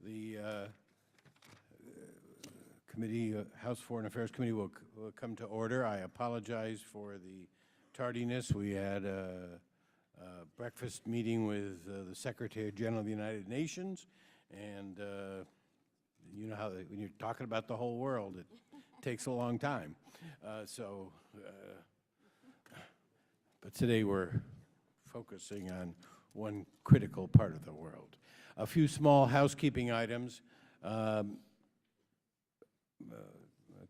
The committee, House Foreign Affairs Committee will come to order. I apologize for the tardiness. We had a breakfast meeting with the Secretary General of the United Nations, and you know how when you're talking about the whole world, it takes a long time. But today we're focusing on one critical part of the world. A few small housekeeping items.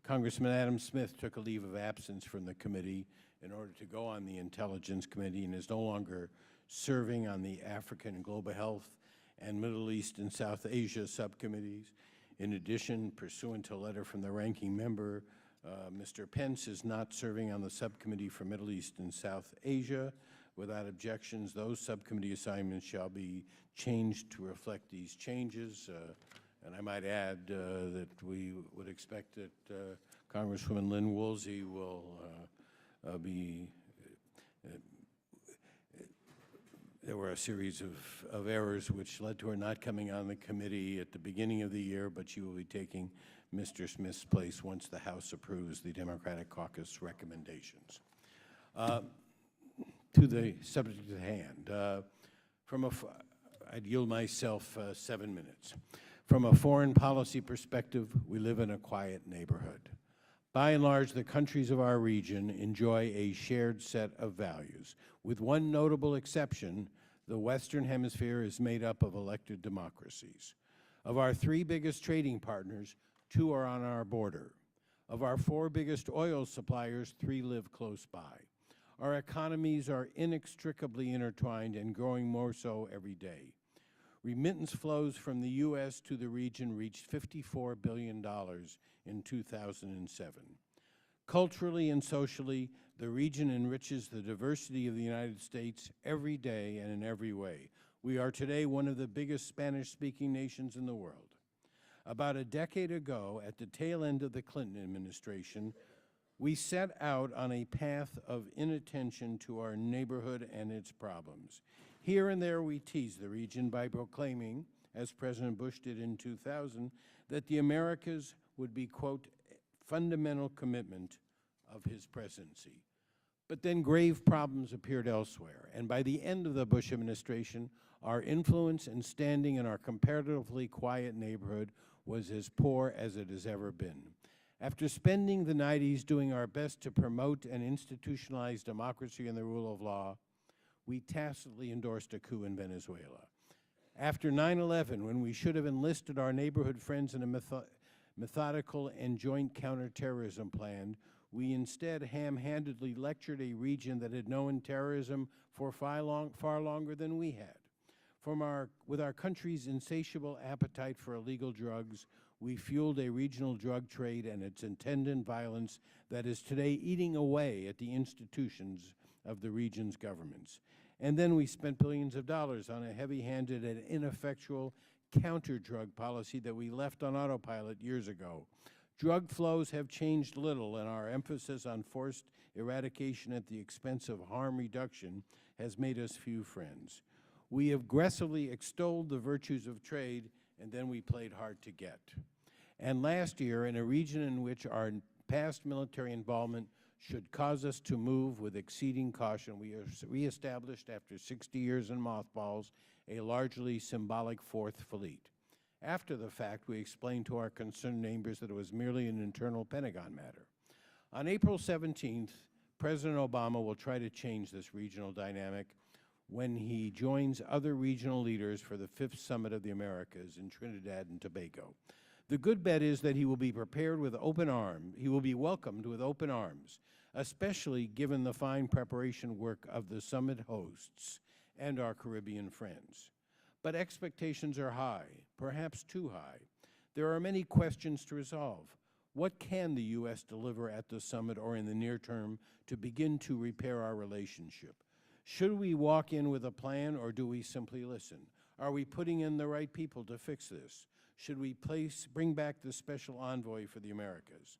Congressman Adam Smith took a leave of absence from the committee in order to go on the Intelligence Committee and is no longer serving on the African and Global Health and Middle East and South Asia subcommittees. In addition, pursuant to a letter from the ranking member, Mr. Pence is not serving on the subcommittee for Middle East and South Asia. Without objections, those subcommittee assignments shall be changed to reflect these changes. And I might add that we would expect that Congresswoman Lynn Woolsey will there were a series of errors which led to her not coming on the committee at the beginning of the year, but she will be taking Mr. Smith's place once the House approves the Democratic Caucus recommendations. To the subject at hand, I'd yield myself 7 minutes. From a foreign policy perspective, we live in a quiet neighborhood. By and large, the countries of our region enjoy a shared set of values. With one notable exception, the Western Hemisphere is made up of elected democracies. Of our 3 biggest trading partners, 2 are on our border. Of our 4 biggest oil suppliers, 3 live close by. Our economies are inextricably intertwined and growing more so every day. Remittance flows from the U.S. to the region reached $54 billion in 2007. Culturally and socially, the region enriches the diversity of the United States every day and in every way. We are today one of the biggest Spanish-speaking nations in the world. About a decade ago, at the tail end of the Clinton administration, we set out on a path of inattention to our neighborhood and its problems. Here and there we teased the region by proclaiming, as President Bush did in 2000, that the Americas would be, quote, fundamental commitment of his presidency. But then grave problems appeared elsewhere, and by the end of the Bush administration, our influence and standing in our comparatively quiet neighborhood was as poor as it has ever been. After spending the 90s doing our best to promote and institutionalize democracy and the rule of law, we tacitly endorsed a coup in Venezuela. After 9/11, when we should have enlisted our neighborhood friends in a methodical and joint counterterrorism plan, we instead ham-handedly lectured a region that had known terrorism for far longer than we had. With our country's insatiable appetite for illegal drugs, we fueled a regional drug trade and its attendant violence that is today eating away at the institutions of the region's governments. And then we spent billions of dollars on a heavy-handed and ineffectual counter-drug policy that we left on autopilot years ago. Drug flows have changed little, and our emphasis on forced eradication at the expense of harm reduction has made us few friends. We aggressively extolled the virtues of trade, and then we played hard to get. And last year, in a region in which our past military involvement should cause us to move with exceeding caution, we reestablished, after 60 years in mothballs, a largely symbolic Fourth Fleet. After the fact, we explained to our concerned neighbors that it was merely an internal Pentagon matter. On April 17th, President Obama will try to change this regional dynamic when he joins other regional leaders for the 5th Summit of the Americas in Trinidad and Tobago. The good bet is that he will be prepared with open arms. He will be welcomed with open arms, especially given the fine preparation work of the summit hosts and our Caribbean friends. But expectations are high, perhaps too high. There are many questions to resolve. What can the U.S. deliver at the summit or in the near term to begin to repair our relationship? Should we walk in with a plan, or do we simply listen? Are we putting in the right people to fix this? Should we bring back the special envoy for the Americas?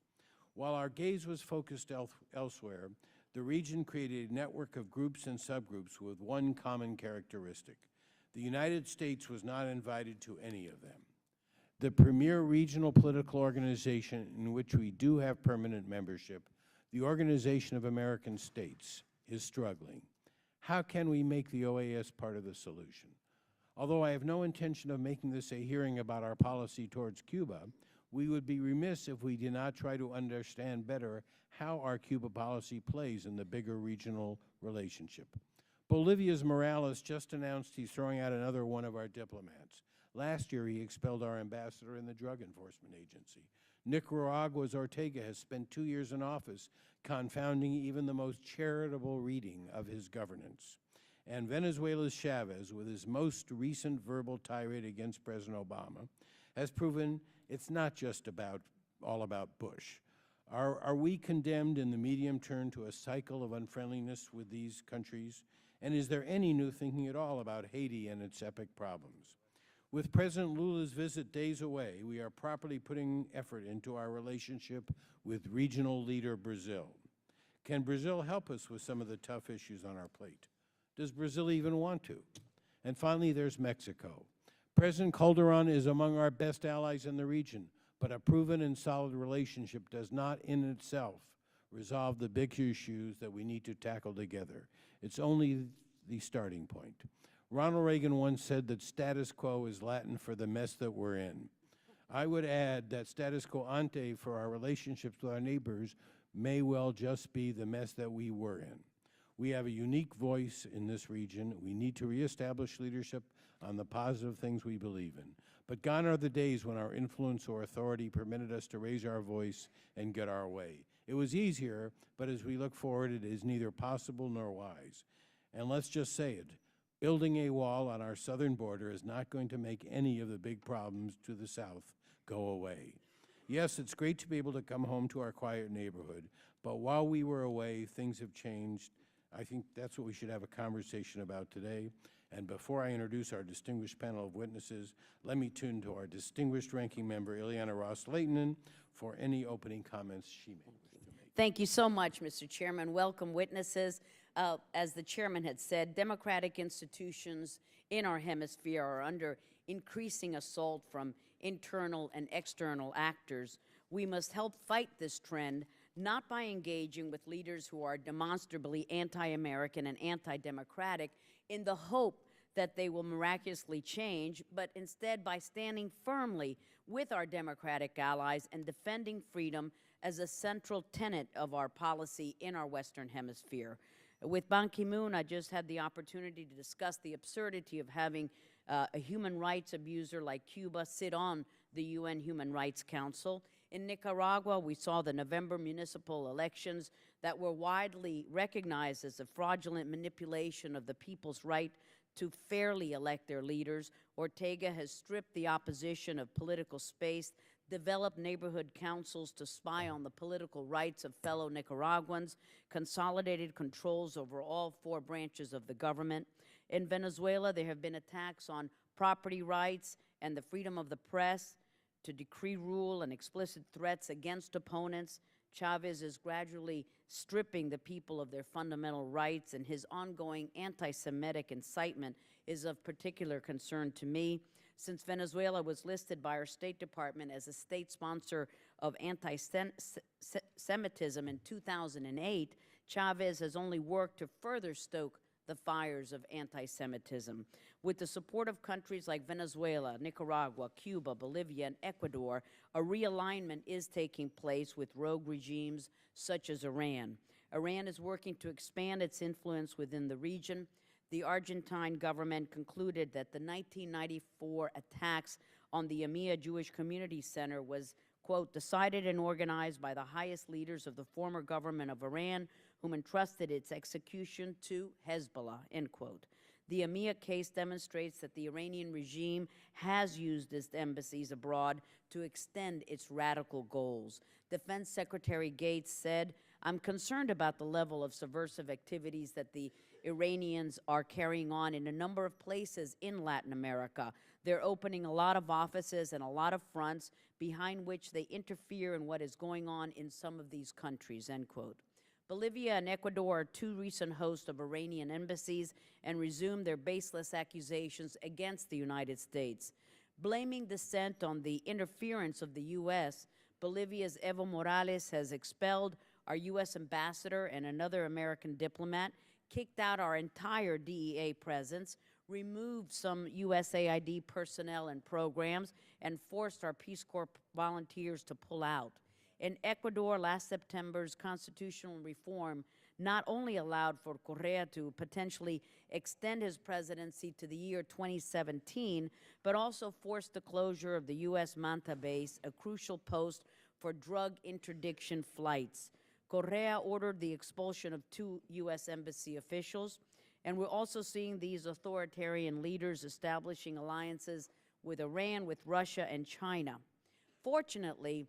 While our gaze was focused elsewhere, the region created a network of groups and subgroups with one common characteristic. The United States was not invited to any of them. The premier regional political organization in which we do have permanent membership, the Organization of American States, is struggling. How can we make the OAS part of the solution? Although I have no intention of making this a hearing about our policy towards Cuba, we would be remiss if we did not try to understand better how our Cuba policy plays in the bigger regional relationship. Bolivia's Morales just announced he's throwing out another one of our diplomats. Last year, he expelled our ambassador in the Drug Enforcement Agency. Nicaragua's Ortega has spent 2 years in office, confounding even the most charitable reading of his governance. And Venezuela's Chavez, with his most recent verbal tirade against President Obama, has proven it's not just all about Bush. Are we condemned in the medium term to a cycle of unfriendliness with these countries? And is there any new thinking at all about Haiti and its epic problems? With President Lula's visit days away, we are properly putting effort into our relationship with regional leader Brazil. Can Brazil help us with some of the tough issues on our plate? Does Brazil even want to? And finally, there's Mexico. President Calderon is among our best allies in the region, but a proven and solid relationship does not in itself resolve the big issues that we need to tackle together. It's only the starting point. Ronald Reagan once said that status quo is Latin for the mess that we're in. I would add that status quo ante for our relationships with our neighbors may well just be the mess that we were in. We have a unique voice in this region. We need to reestablish leadership on the positive things we believe in. But gone are the days when our influence or authority permitted us to raise our voice and get our way. It was easier, but as we look forward, it is neither possible nor wise. And let's just say it, building a wall on our southern border is not going to make any of the big problems to the south go away. Yes, it's great to be able to come home to our quiet neighborhood, but while we were away, things have changed. I think that's what we should have a conversation about today. And before I introduce our distinguished panel of witnesses, let me turn to our distinguished ranking member, Ileana Ross-Lehtinen, for any opening comments she may wish to make. Thank you so much, Mr. Chairman. Welcome, witnesses. As the chairman had said, democratic institutions in our hemisphere are under increasing assault from internal and external actors. We must help fight this trend, not by engaging with leaders who are demonstrably anti-American and anti-democratic in the hope that they will miraculously change, but instead by standing firmly with our democratic allies and defending freedom as a central tenet of our policy in our Western Hemisphere. With Ban Ki-moon, I just had the opportunity to discuss the absurdity of having a human rights abuser like Cuba sit on the UN Human Rights Council. In Nicaragua, we saw the November municipal elections that were widely recognized as a fraudulent manipulation of the people's right to fairly elect their leaders. Ortega has stripped the opposition of political space, developed neighborhood councils to spy on the political rights of fellow Nicaraguans, consolidated controls over all 4 branches of the government. In Venezuela, there have been attacks on property rights and the freedom of the press, to decree rule and explicit threats against opponents. Chavez is gradually stripping the people of their fundamental rights, and his ongoing anti-Semitic incitement is of particular concern to me. Since Venezuela was listed by our State Department as a state sponsor of anti-Semitism in 2008, Chavez has only worked to further stoke the fires of anti-Semitism. With the support of countries like Venezuela, Nicaragua, Cuba, Bolivia, and Ecuador, a realignment is taking place with rogue regimes such as Iran. Iran is working to expand its influence within the region. The Argentine government concluded that the 1994 attacks on the EMEA Jewish Community Center was, quote, decided and organized by the highest leaders of the former government of Iran, whom entrusted its execution to Hezbollah, end quote. The EMEA case demonstrates that the Iranian regime has used its embassies abroad to extend its radical goals. Defense Secretary Gates said, "I'm concerned about the level of subversive activities that the Iranians are carrying on in a number of places in Latin America. They're opening a lot of offices and a lot of fronts behind which they interfere in what is going on in some of these countries," end quote. Bolivia and Ecuador are 2 recent hosts of Iranian embassies and resumed their baseless accusations against the United States. Blaming dissent on the interference of the U.S., Bolivia's Evo Morales has expelled our U.S. ambassador and another American diplomat, kicked out our entire DEA presence, removed some USAID personnel and programs, and forced our Peace Corps volunteers to pull out. In Ecuador, last September's constitutional reform not only allowed for Correa to potentially extend his presidency to the year 2017, but also forced the closure of the U.S. Manta base, a crucial post for drug interdiction flights. Correa ordered the expulsion of 2 U.S. embassy officials, and we're also seeing these authoritarian leaders establishing alliances with Iran, with Russia, and China. Fortunately,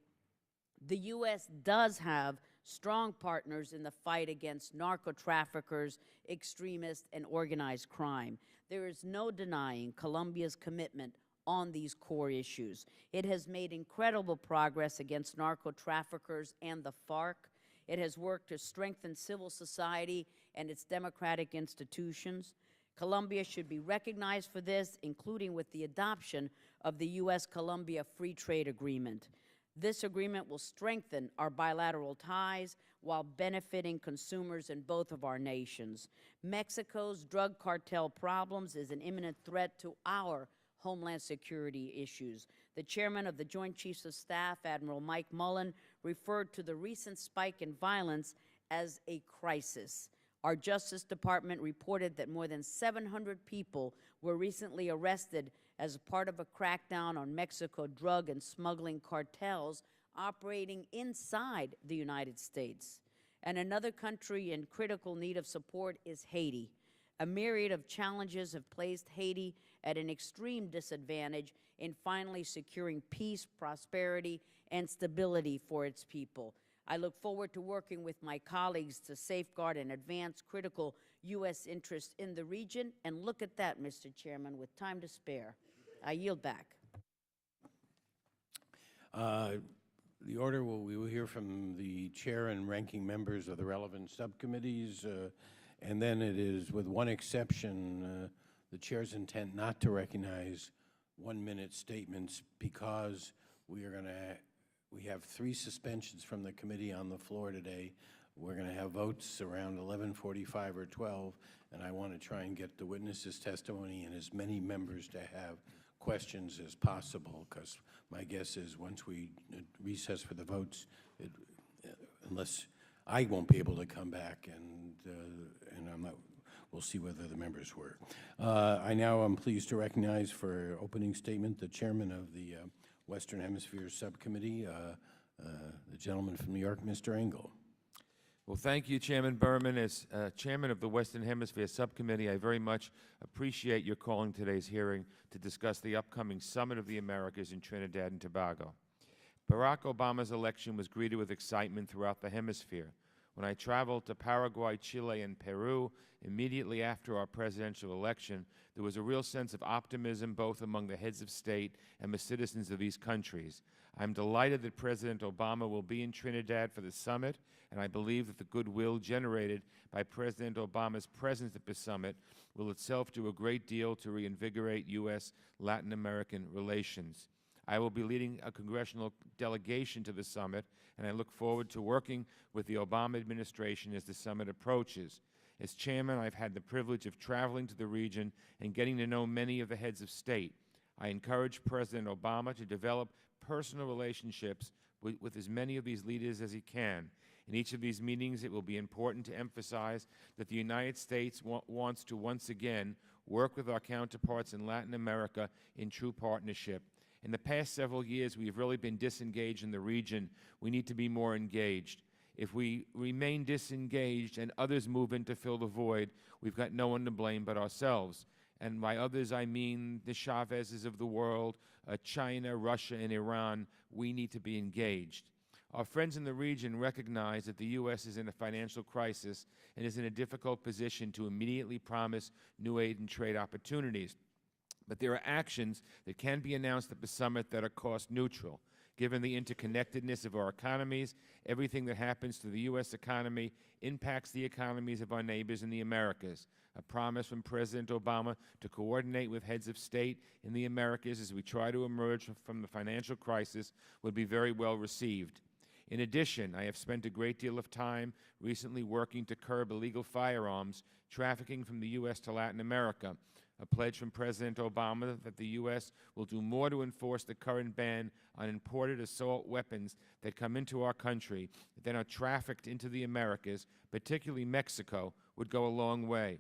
the U.S. does have strong partners in the fight against narco-traffickers, extremists, and organized crime. There is no denying Colombia's commitment on these core issues. It has made incredible progress against narco-traffickers and the FARC. It has worked to strengthen civil society and its democratic institutions. Colombia should be recognized for this, including with the adoption of the U.S.-Colombia Free Trade Agreement. This agreement will strengthen our bilateral ties while benefiting consumers in both of our nations. Mexico's drug cartel problems is an imminent threat to our homeland security issues. The chairman of the Joint Chiefs of Staff, Admiral Mike Mullen, referred to the recent spike in violence as a crisis. Our Justice Department reported that more than 700 people were recently arrested as part of a crackdown on Mexico drug and smuggling cartels operating inside the United States. And another country in critical need of support is Haiti. A myriad of challenges have placed Haiti at an extreme disadvantage in finally securing peace, prosperity, and stability for its people. I look forward to working with my colleagues to safeguard and advance critical U.S. interests in the region. And look at that, Mr. Chairman, with time to spare. I yield back. The order we will hear from the chair and ranking members of the relevant subcommittees, and then it is, with one exception, the chair's intent not to recognize 1-minute statements because we have 3 suspensions from the committee on the floor today. We're going to have votes around 11:45 or 12, and I want to try and get the witnesses' testimony and as many members to have questions as possible, because my guess is once we recess for the votes, unless I won't be able to come back, and I'm not, we'll see whether the members were. I now am pleased to recognize for opening statement the chairman of the Western Hemisphere Subcommittee, the gentleman from New York, Mr. Engel. Well, thank you, Chairman Berman. As chairman of the Western Hemisphere Subcommittee, I very much appreciate your calling today's hearing to discuss the upcoming Summit of the Americas in Trinidad and Tobago. Barack Obama's election was greeted with excitement throughout the hemisphere. When I traveled to Paraguay, Chile, and Peru immediately after our presidential election, there was a real sense of optimism both among the heads of state and the citizens of these countries. I'm delighted that President Obama will be in Trinidad for the summit, and I believe that the goodwill generated by President Obama's presence at the summit will itself do a great deal to reinvigorate U.S.-Latin American relations. I will be leading a congressional delegation to the summit, and I look forward to working with the Obama administration as the summit approaches. As chairman, I've had the privilege of traveling to the region and getting to know many of the heads of state. I encourage President Obama to develop personal relationships with as many of these leaders as he can. In each of these meetings, it will be important to emphasize that the United States wants to once again work with our counterparts in Latin America in true partnership. In the past several years, we've really been disengaged in the region. We need to be more engaged. If we remain disengaged and others move in to fill the void, we've got no one to blame but ourselves. And by others, I mean the Chavezes of the world, China, Russia, and Iran. We need to be engaged. Our friends in the region recognize that the U.S. is in a financial crisis and is in a difficult position to immediately promise new aid and trade opportunities. But there are actions that can be announced at the summit that are cost neutral. Given the interconnectedness of our economies, everything that happens to the U.S. economy impacts the economies of our neighbors in the Americas. A promise from President Obama to coordinate with heads of state in the Americas as we try to emerge from the financial crisis would be very well received. In addition, I have spent a great deal of time recently working to curb illegal firearms trafficking from the U.S. to Latin America, a pledge from President Obama that the U.S. will do more to enforce the current ban on imported assault weapons that come into our country that are trafficked into the Americas, particularly Mexico, would go a long way.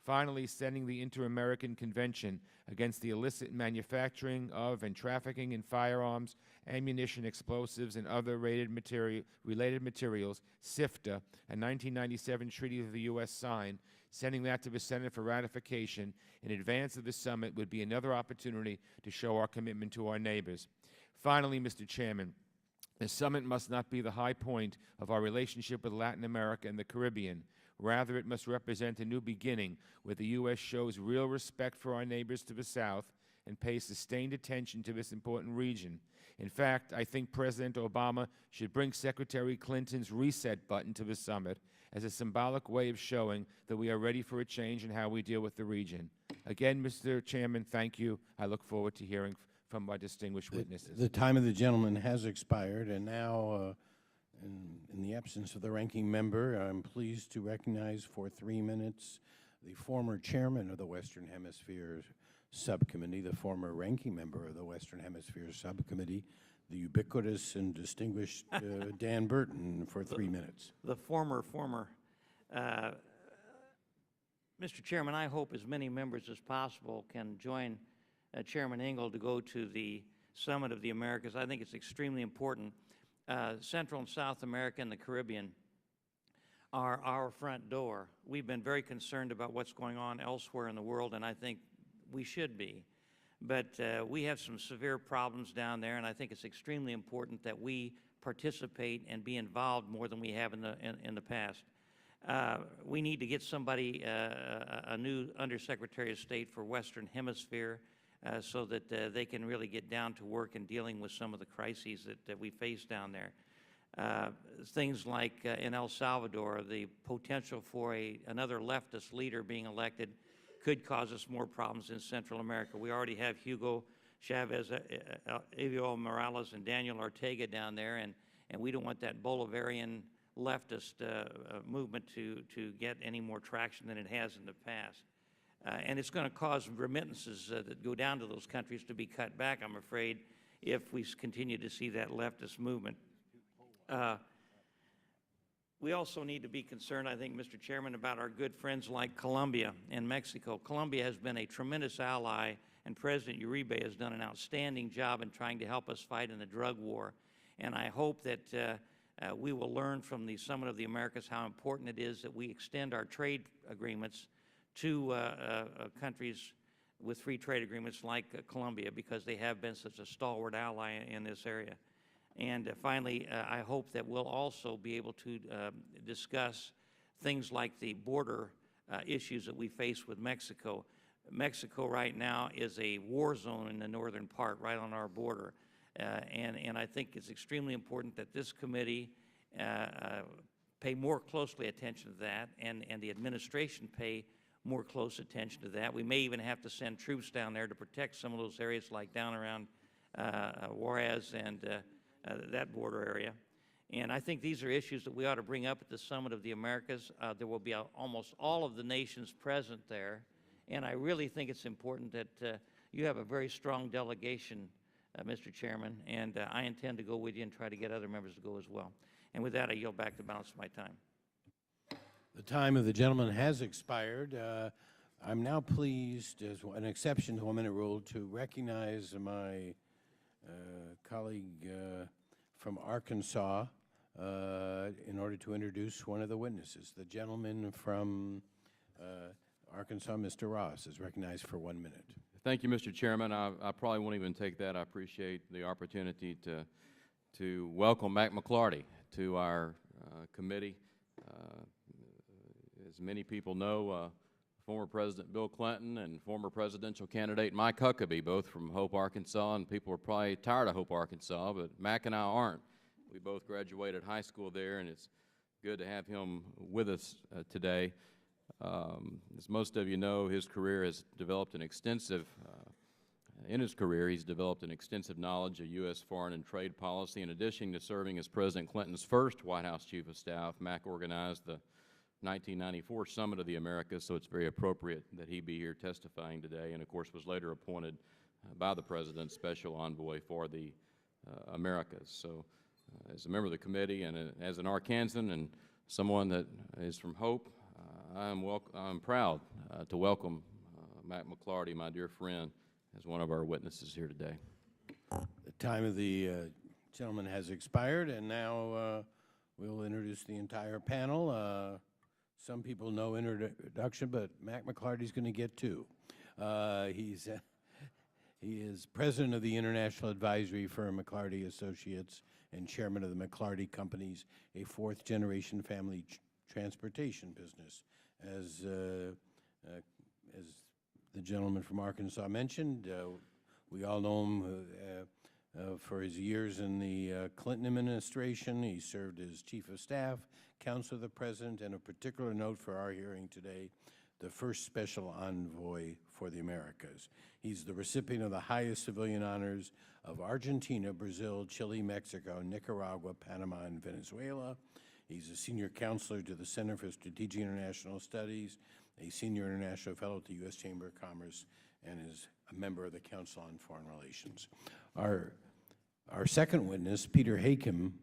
Finally, sending the Inter-American Convention against the illicit manufacturing of and trafficking in firearms, ammunition, explosives, and other related materials, SIFTA, a 1997 treaty that the U.S. signed, sending that to the Senate for ratification in advance of the summit would be another opportunity to show our commitment to our neighbors. Finally, Mr. Chairman, the summit must not be the high point of our relationship with Latin America and the Caribbean. Rather, it must represent a new beginning where the U.S. shows real respect for our neighbors to the south and pays sustained attention to this important region. In fact, I think President Obama should bring Secretary Clinton's reset button to the summit as a symbolic way of showing that we are ready for a change in how we deal with the region. Again, Mr. Chairman, thank you. I look forward to hearing from our distinguished witnesses. The time of the gentleman has expired, and now, in the absence of the ranking member, I'm pleased to recognize for 3 minutes the former chairman of the Western Hemisphere Subcommittee, the former ranking member of the Western Hemisphere Subcommittee, the ubiquitous and distinguished Dan Burton, for 3 minutes. The former. Mr. Chairman, I hope as many members as possible can join Chairman Engel to go to the Summit of the Americas. I think it's extremely important. Central and South America and the Caribbean are our front door. We've been very concerned about what's going on elsewhere in the world, and I think we should be. But we have some severe problems down there, and I think it's extremely important that we participate and be involved more than we have in the past. We need to get somebody, a new Undersecretary of State for Western Hemisphere, so that they can really get down to work in dealing with some of the crises that we face down there. Things like in El Salvador, the potential for another leftist leader being elected could cause us more problems in Central America. We already have Hugo Chavez, Evo Morales, and Daniel Ortega down there, and we don't want that Bolivarian leftist movement to get any more traction than it has in the past. And it's going to cause remittances that go down to those countries to be cut back, I'm afraid, if we continue to see that leftist movement. We also need to be concerned, I think, Mr. Chairman, about our good friends like Colombia and Mexico. Colombia has been a tremendous ally, and President Uribe has done an outstanding job in trying to help us fight in the drug war. And I hope that we will learn from the Summit of the Americas how important it is that we extend our trade agreements to countries with free trade agreements like Colombia, because they have been such a stalwart ally in this area. And finally, I hope that we'll also be able to discuss things like the border issues that we face with Mexico. Mexico right now is a war zone in the northern part, right on our border. And I think it's extremely important that this committee pay more closely attention to that, and the administration pay more close attention to that. We may even have to send troops down there to protect some of those areas, like down around Juarez and that border area. And I think these are issues that we ought to bring up at the Summit of the Americas. There will be almost all of the nations present there, and I really think it's important that you have a very strong delegation, Mr. Chairman, and I intend to go with you and try to get other members to go as well. And with that, I yield back the balance of my time. The time of the gentleman has expired. I'm now pleased, as an exception to 1-minute rule, to recognize my colleague from Arkansas in order to introduce one of the witnesses. The gentleman from Arkansas, Mr. Ross, is recognized for 1 minute. Thank you, Mr. Chairman. I probably won't even take that. I appreciate the opportunity to welcome Mack McLarty to our committee. As many people know, former President Bill Clinton and former presidential candidate Mike Huckabee, both from Hope, Arkansas, and people are probably tired of Hope, Arkansas, but Mack and I aren't. We both graduated high school there, and it's good to have him with us today. As most of you know, his career has developed an extensive, in his career, he's developed an extensive knowledge of U.S. foreign and trade policy. In addition to serving as President Clinton's first White House Chief of Staff, Mack organized the 1994 Summit of the Americas, so it's very appropriate that he be here testifying today, and of course was later appointed by the President's Special Envoy for the Americas. So as a member of the committee and as an Arkansan and someone that is from Hope, I'm proud to welcome Mack McLarty, my dear friend, as one of our witnesses here today. The time of the gentleman has expired, and now we'll introduce the entire panel. Some people know introduction, but Mack McLarty's going to get two. He is president of the international advisory firm McLarty Associates and chairman of the McLarty Companies, a fourth-generation family transportation business. As the gentleman from Arkansas mentioned, we all know him for his years in the Clinton administration. He served as chief of staff, counselor of the president, and of particular note for our hearing today, the first special envoy for the Americas. He's the recipient of the highest civilian honors of Argentina, Brazil, Chile, Mexico, Nicaragua, Panama, and Venezuela. He's a senior counselor to the Center for Strategic International Studies, a senior international fellow at the U.S. Chamber of Commerce, and is a member of the Council on Foreign Relations. Our second witness, Peter Hakim,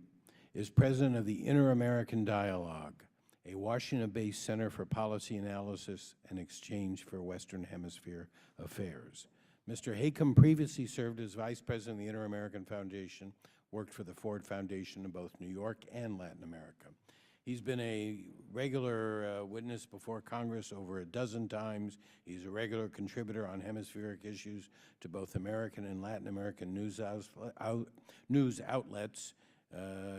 is president of the Inter-American Dialogue, a Washington-based center for policy analysis and exchange for Western Hemisphere affairs. Mr. Hakim previously served as vice president of the Inter-American Foundation, worked for the Ford Foundation in both New York and Latin America. He's been a regular witness before Congress over a dozen times. He's a regular contributor on hemispheric issues to both American and Latin American news outlets.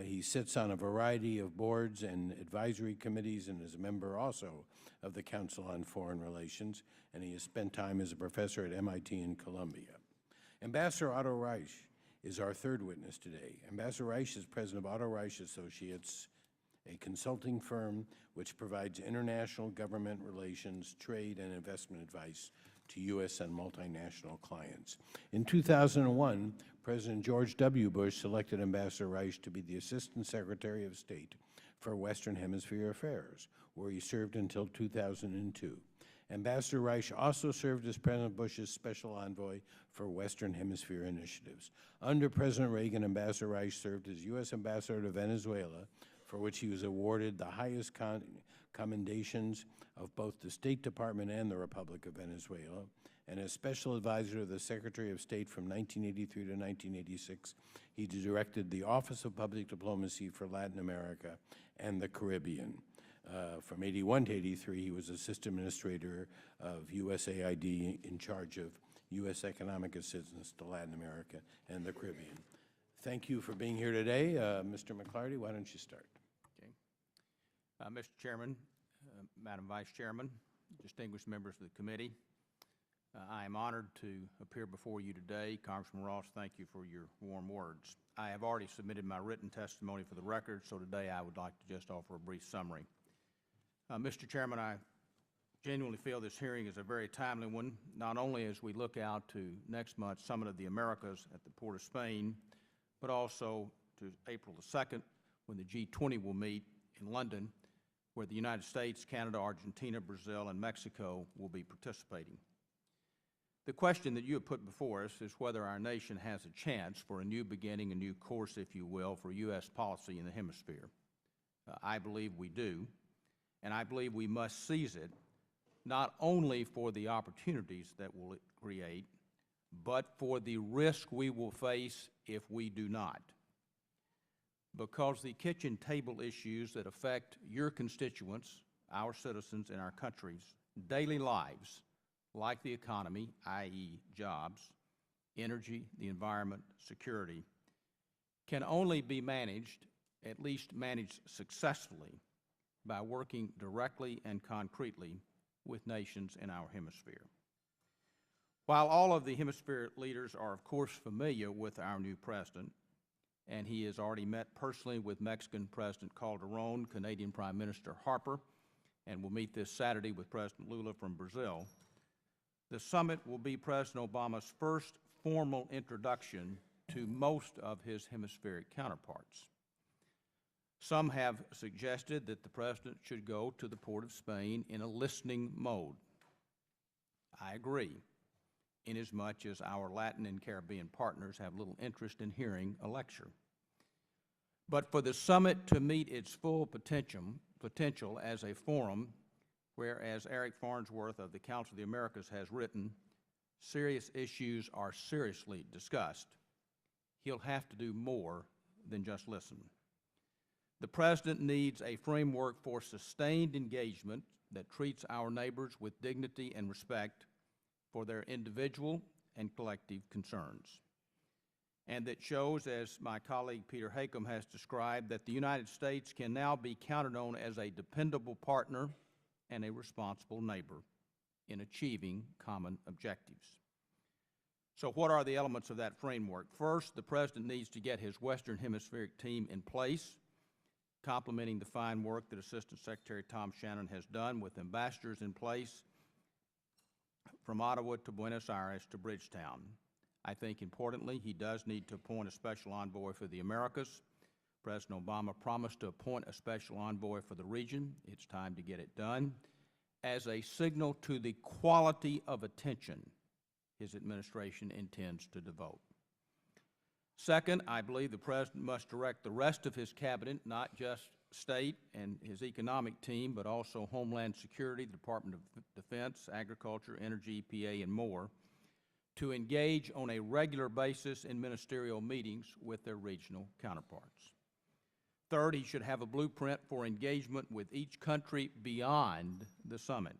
He sits on a variety of boards and advisory committees and is a member also of the Council on Foreign Relations, and he has spent time as a professor at MIT and Columbia. Ambassador Otto Reich is our third witness today. Ambassador Reich is president of Otto Reich Associates, a consulting firm which provides international government relations, trade, and investment advice to U.S. and multinational clients. In 2001, President George W. Bush selected Ambassador Reich to be the Assistant Secretary of State for Western Hemisphere Affairs, where he served until 2002. Ambassador Reich also served as President Bush's Special Envoy for Western Hemisphere initiatives. Under President Reagan, Ambassador Reich served as U.S. Ambassador to Venezuela, for which he was awarded the highest commendations of both the State Department and the Republic of Venezuela, and as Special Advisor to the Secretary of State from 1983 to 1986, he directed the Office of Public Diplomacy for Latin America and the Caribbean. From 81 to 83, he was Assistant Administrator of USAID in charge of U.S. economic assistance to Latin America and the Caribbean. Thank you for being here today. Mr. McLarty, why don't you start? Okay. Mr. Chairman, Madam Vice Chairman, distinguished members of the committee, I am honored to appear before you today. Congressman Ross, thank you for your warm words. I have already submitted my written testimony for the record, so today I would like to just offer a brief summary. Mr. Chairman, I genuinely feel this hearing is a very timely one, not only as we look out to next month's Summit of the Americas at the Port of Spain, but also to April the 2nd, when the G20 will meet in London, where the United States, Canada, Argentina, Brazil, and Mexico will be participating. The question that you have put before us is whether our nation has a chance for a new beginning, a new course, if you will, for U.S. policy in the hemisphere. I believe we do, and I believe we must seize it, not only for the opportunities that will create, but for the risk we will face if we do not. Because the kitchen table issues that affect your constituents, our citizens, and our country's daily lives, like the economy, i.e. jobs, energy, the environment, security, can only be managed, at least managed successfully, by working directly and concretely with nations in our hemisphere. While all of the hemisphere leaders are, of course, familiar with our new president, and he has already met personally with Mexican President Calderon, Canadian Prime Minister Harper, and will meet this Saturday with President Lula from Brazil, the summit will be President Obama's first formal introduction to most of his hemispheric counterparts. Some have suggested that the president should go to the port of Spain in a listening mode. I agree, inasmuch as our Latin and Caribbean partners have little interest in hearing a lecture. But for the summit to meet its full potential as a forum, where, as Eric Farnsworth of the Council of the Americas has written, serious issues are seriously discussed, he'll have to do more than just listen. The president needs a framework for sustained engagement that treats our neighbors with dignity and respect for their individual and collective concerns, and that shows, as my colleague Peter Hakim has described, that the United States can now be counted on as a dependable partner and a responsible neighbor in achieving common objectives. So what are the elements of that framework? First, the president needs to get his Western Hemispheric team in place, complementing the fine work that Assistant Secretary Tom Shannon has done with ambassadors in place from Ottawa to Buenos Aires to Bridgetown. I think, importantly, he does need to appoint a special envoy for the Americas. President Obama promised to appoint a special envoy for the region. It's time to get it done, as a signal to the quality of attention his administration intends to devote. Second, I believe the president must direct the rest of his cabinet, not just state and his economic team, but also Homeland Security, the Department of Defense, Agriculture, Energy, EPA, and more, to engage on a regular basis in ministerial meetings with their regional counterparts. Third, he should have a blueprint for engagement with each country beyond the summit,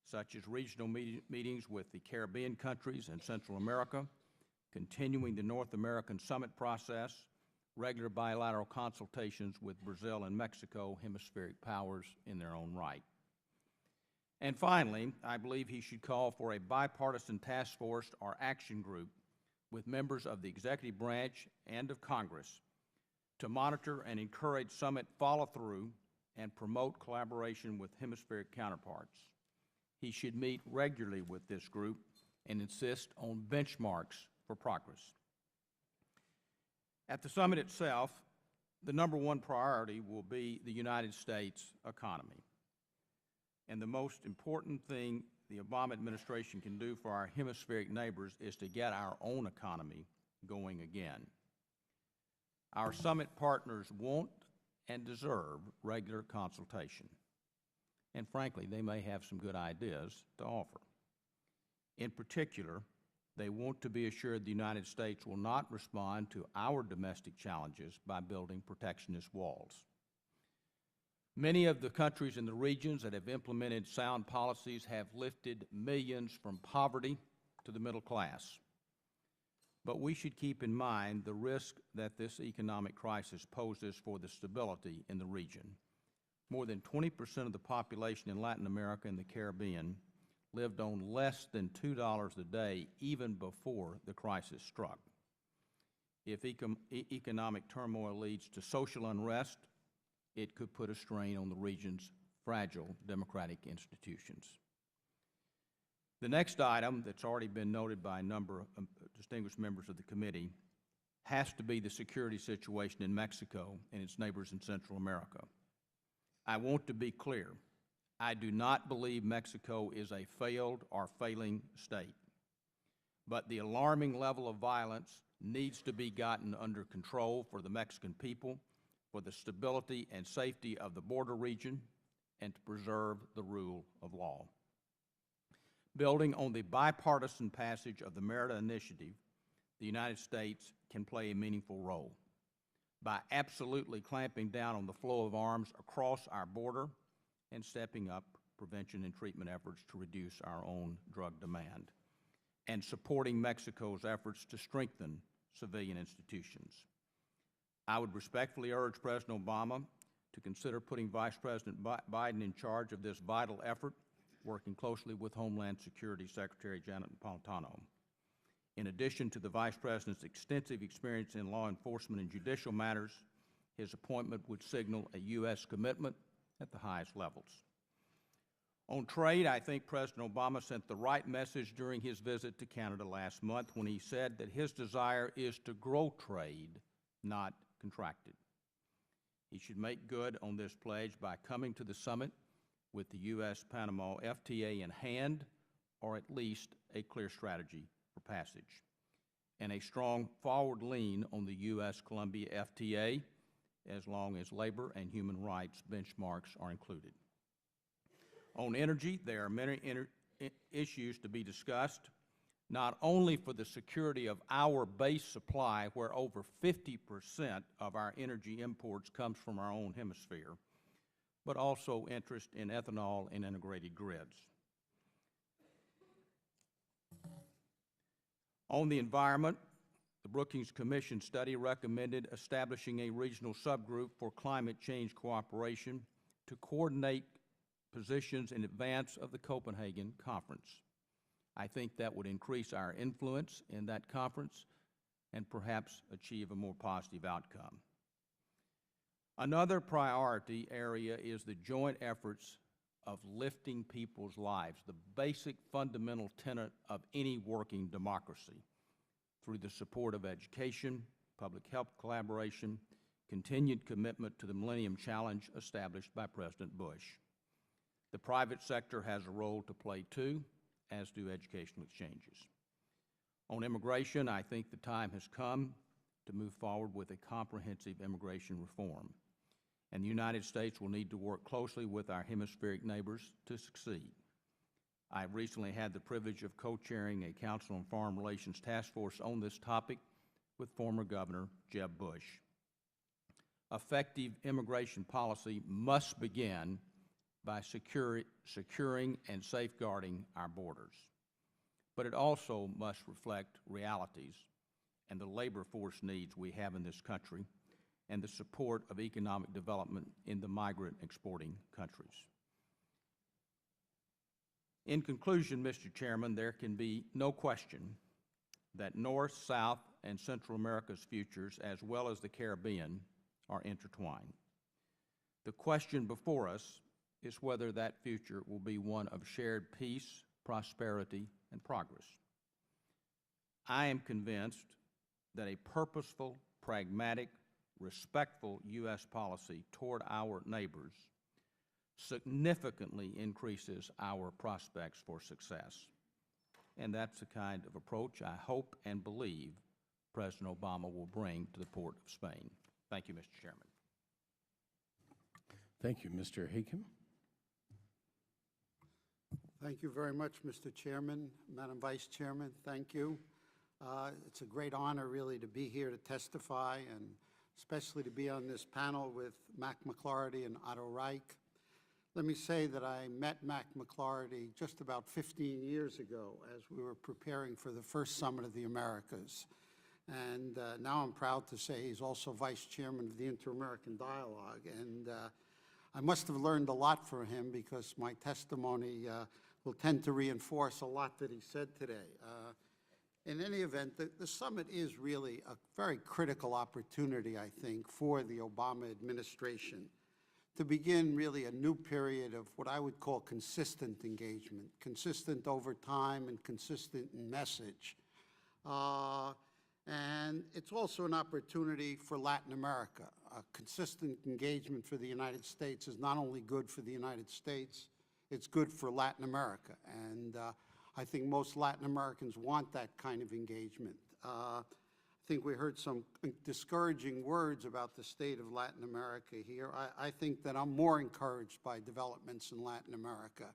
such as regional meetings with the Caribbean countries and Central America, continuing the North American summit process, regular bilateral consultations with Brazil and Mexico, hemispheric powers in their own right. And finally, I believe he should call for a bipartisan task force or action group with members of the executive branch and of Congress to monitor and encourage summit follow-through and promote collaboration with hemispheric counterparts. He should meet regularly with this group and insist on benchmarks for progress. At the summit itself, the number one priority will be the United States economy. And the most important thing the Obama administration can do for our hemispheric neighbors is to get our own economy going again. Our summit partners want and deserve regular consultation. And frankly, they may have some good ideas to offer. In particular, they want to be assured the United States will not respond to our domestic challenges by building protectionist walls. Many of the countries in the regions that have implemented sound policies have lifted millions from poverty to the middle class. But we should keep in mind the risk that this economic crisis poses for the stability in the region. More than 20% of the population in Latin America and the Caribbean lived on less than $2 a day even before the crisis struck. If economic turmoil leads to social unrest, it could put a strain on the region's fragile democratic institutions. The next item that's already been noted by a number of distinguished members of the committee has to be the security situation in Mexico and its neighbors in Central America. I want to be clear. I do not believe Mexico is a failed or failing state, but the alarming level of violence needs to be gotten under control for the Mexican people, for the stability and safety of the border region, and to preserve the rule of law. Building on the bipartisan passage of the Merida Initiative, the United States can play a meaningful role by absolutely clamping down on the flow of arms across our border and stepping up prevention and treatment efforts to reduce our own drug demand, and supporting Mexico's efforts to strengthen civilian institutions. I would respectfully urge President Obama to consider putting Vice President Biden in charge of this vital effort working closely with Homeland Security Secretary Janet Napolitano. In addition to the Vice President's extensive experience in law enforcement and judicial matters, his appointment would signal a U.S. commitment at the highest levels. On trade, I think President Obama sent the right message during his visit to Canada last month when he said that his desire is to grow trade, not contract it. He should make good on this pledge by coming to the summit with the U.S.-Panama FTA in hand, or at least a clear strategy for passage, and a strong forward lean on the U.S.-Colombia FTA, as long as labor and human rights benchmarks are included. On energy, there are many issues to be discussed, not only for the security of our base supply, where over 50% of our energy imports comes from our own hemisphere, but also interest in ethanol and integrated grids. On the environment, the Brookings Commission study recommended establishing a regional subgroup for climate change cooperation to coordinate positions in advance of the Copenhagen conference. I think that would increase our influence in that conference and perhaps achieve a more positive outcome. Another priority area is the joint efforts of lifting people's lives, the basic fundamental tenet of any working democracy, through the support of education, public health collaboration, continued commitment to the Millennium Challenge established by President Bush. The private sector has a role to play too, as do educational exchanges. On immigration, I think the time has come to move forward with a comprehensive immigration reform, and the United States will need to work closely with our hemispheric neighbors to succeed. I recently had the privilege of co-chairing a Council on Foreign Relations task force on this topic with former Governor Jeb Bush. Effective immigration policy must begin by securing and safeguarding our borders. But it also must reflect realities and the labor force needs we have in this country and the support of economic development in the migrant exporting countries. In conclusion, Mr. Chairman, there can be no question that North, South, and Central America's futures, as well as the Caribbean, are intertwined. The question before us is whether that future will be one of shared peace, prosperity, and progress. I am convinced that a purposeful, pragmatic, respectful U.S. policy toward our neighbors significantly increases our prospects for success. And that's the kind of approach I hope and believe President Obama will bring to the port of Spain. Thank you, Mr. Chairman. Thank you, Mr. Hakim. Thank you very much, Mr. Chairman. Madam Vice Chairman, thank you. It's a great honor, really, to be here to testify, and especially to be on this panel with Mack McLarty and Otto Reich. Let me say that I met Mack McLarty just about 15 years ago as we were preparing for the first Summit of the Americas. And now I'm proud to say he's also Vice Chairman of the Inter-American Dialogue. And I must have learned a lot from him, because my testimony will tend to reinforce a lot that he said today. In any event, the summit is really a very critical opportunity, I think, for the Obama administration to begin really a new period of what I would call consistent engagement, consistent over time and consistent in message. And it's also an opportunity for Latin America. A consistent engagement for the United States is not only good for the United States, it's good for Latin America. And I think most Latin Americans want that kind of engagement. I think we heard some discouraging words about the state of Latin America here. I think that I'm more encouraged by developments in Latin America.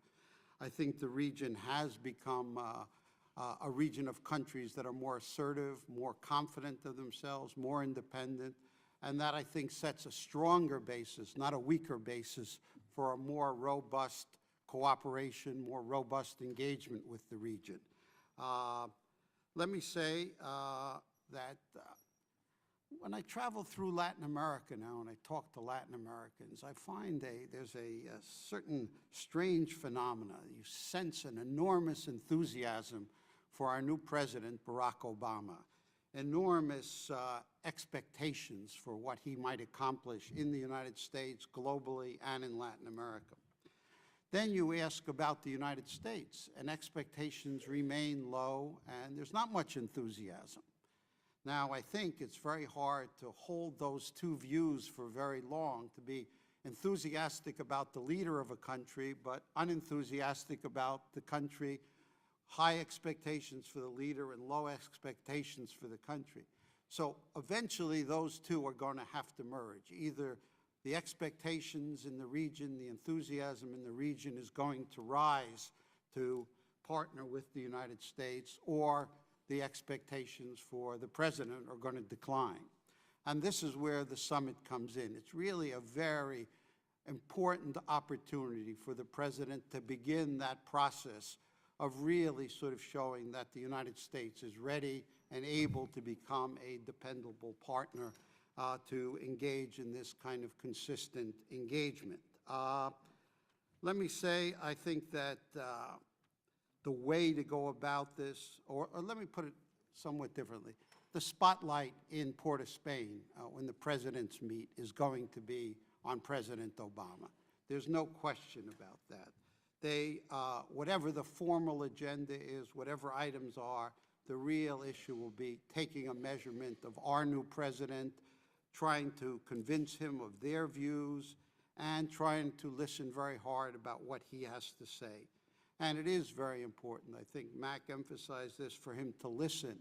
I think the region has become a region of countries that are more assertive, more confident of themselves, more independent, and that, I think, sets a stronger basis, not a weaker basis, for a more robust cooperation, more robust engagement with the region. Let me say that When I travel through Latin America now and I talk to Latin Americans, I find there's a certain strange phenomena. You sense an enormous enthusiasm for our new president, Barack Obama, enormous expectations for what he might accomplish in the United States, globally, and in Latin America. Then you ask about the United States, and expectations remain low, and there's not much enthusiasm. Now, I think it's very hard to hold those two views for very long, to be enthusiastic about the leader of a country, but unenthusiastic about the country, high expectations for the leader and low expectations for the country. So eventually those two are going to have to merge. Either the expectations in the region, the enthusiasm in the region is going to rise to partner with the United States, or the expectations for the president are going to decline. And this is where the summit comes in. It's really a very important opportunity for the president to begin that process of really sort of showing that the United States is ready and able to become a dependable partner to engage in this kind of consistent engagement. Let me say, I think that the way to go about this, or let me put it somewhat differently, the spotlight in Port of Spain when the presidents meet is going to be on President Obama. There's no question about that. They, whatever the formal agenda is, whatever items are, the real issue will be taking a measurement of our new president, trying to convince him of their views, and trying to listen very hard about what he has to say. And it is very important. I think Mack emphasized this, for him to listen,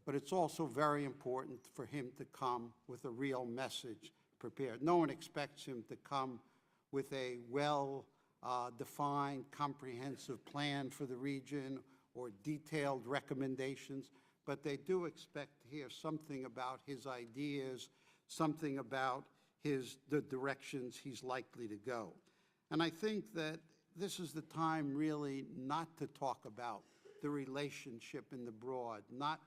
but it's also very important for him to come with a real message prepared. No one expects him to come with a well-defined, comprehensive plan for the region or detailed recommendations, but they do expect to hear something about his ideas, something about the directions he's likely to go. And I think that this is the time really not to talk about the relationship in the broad, not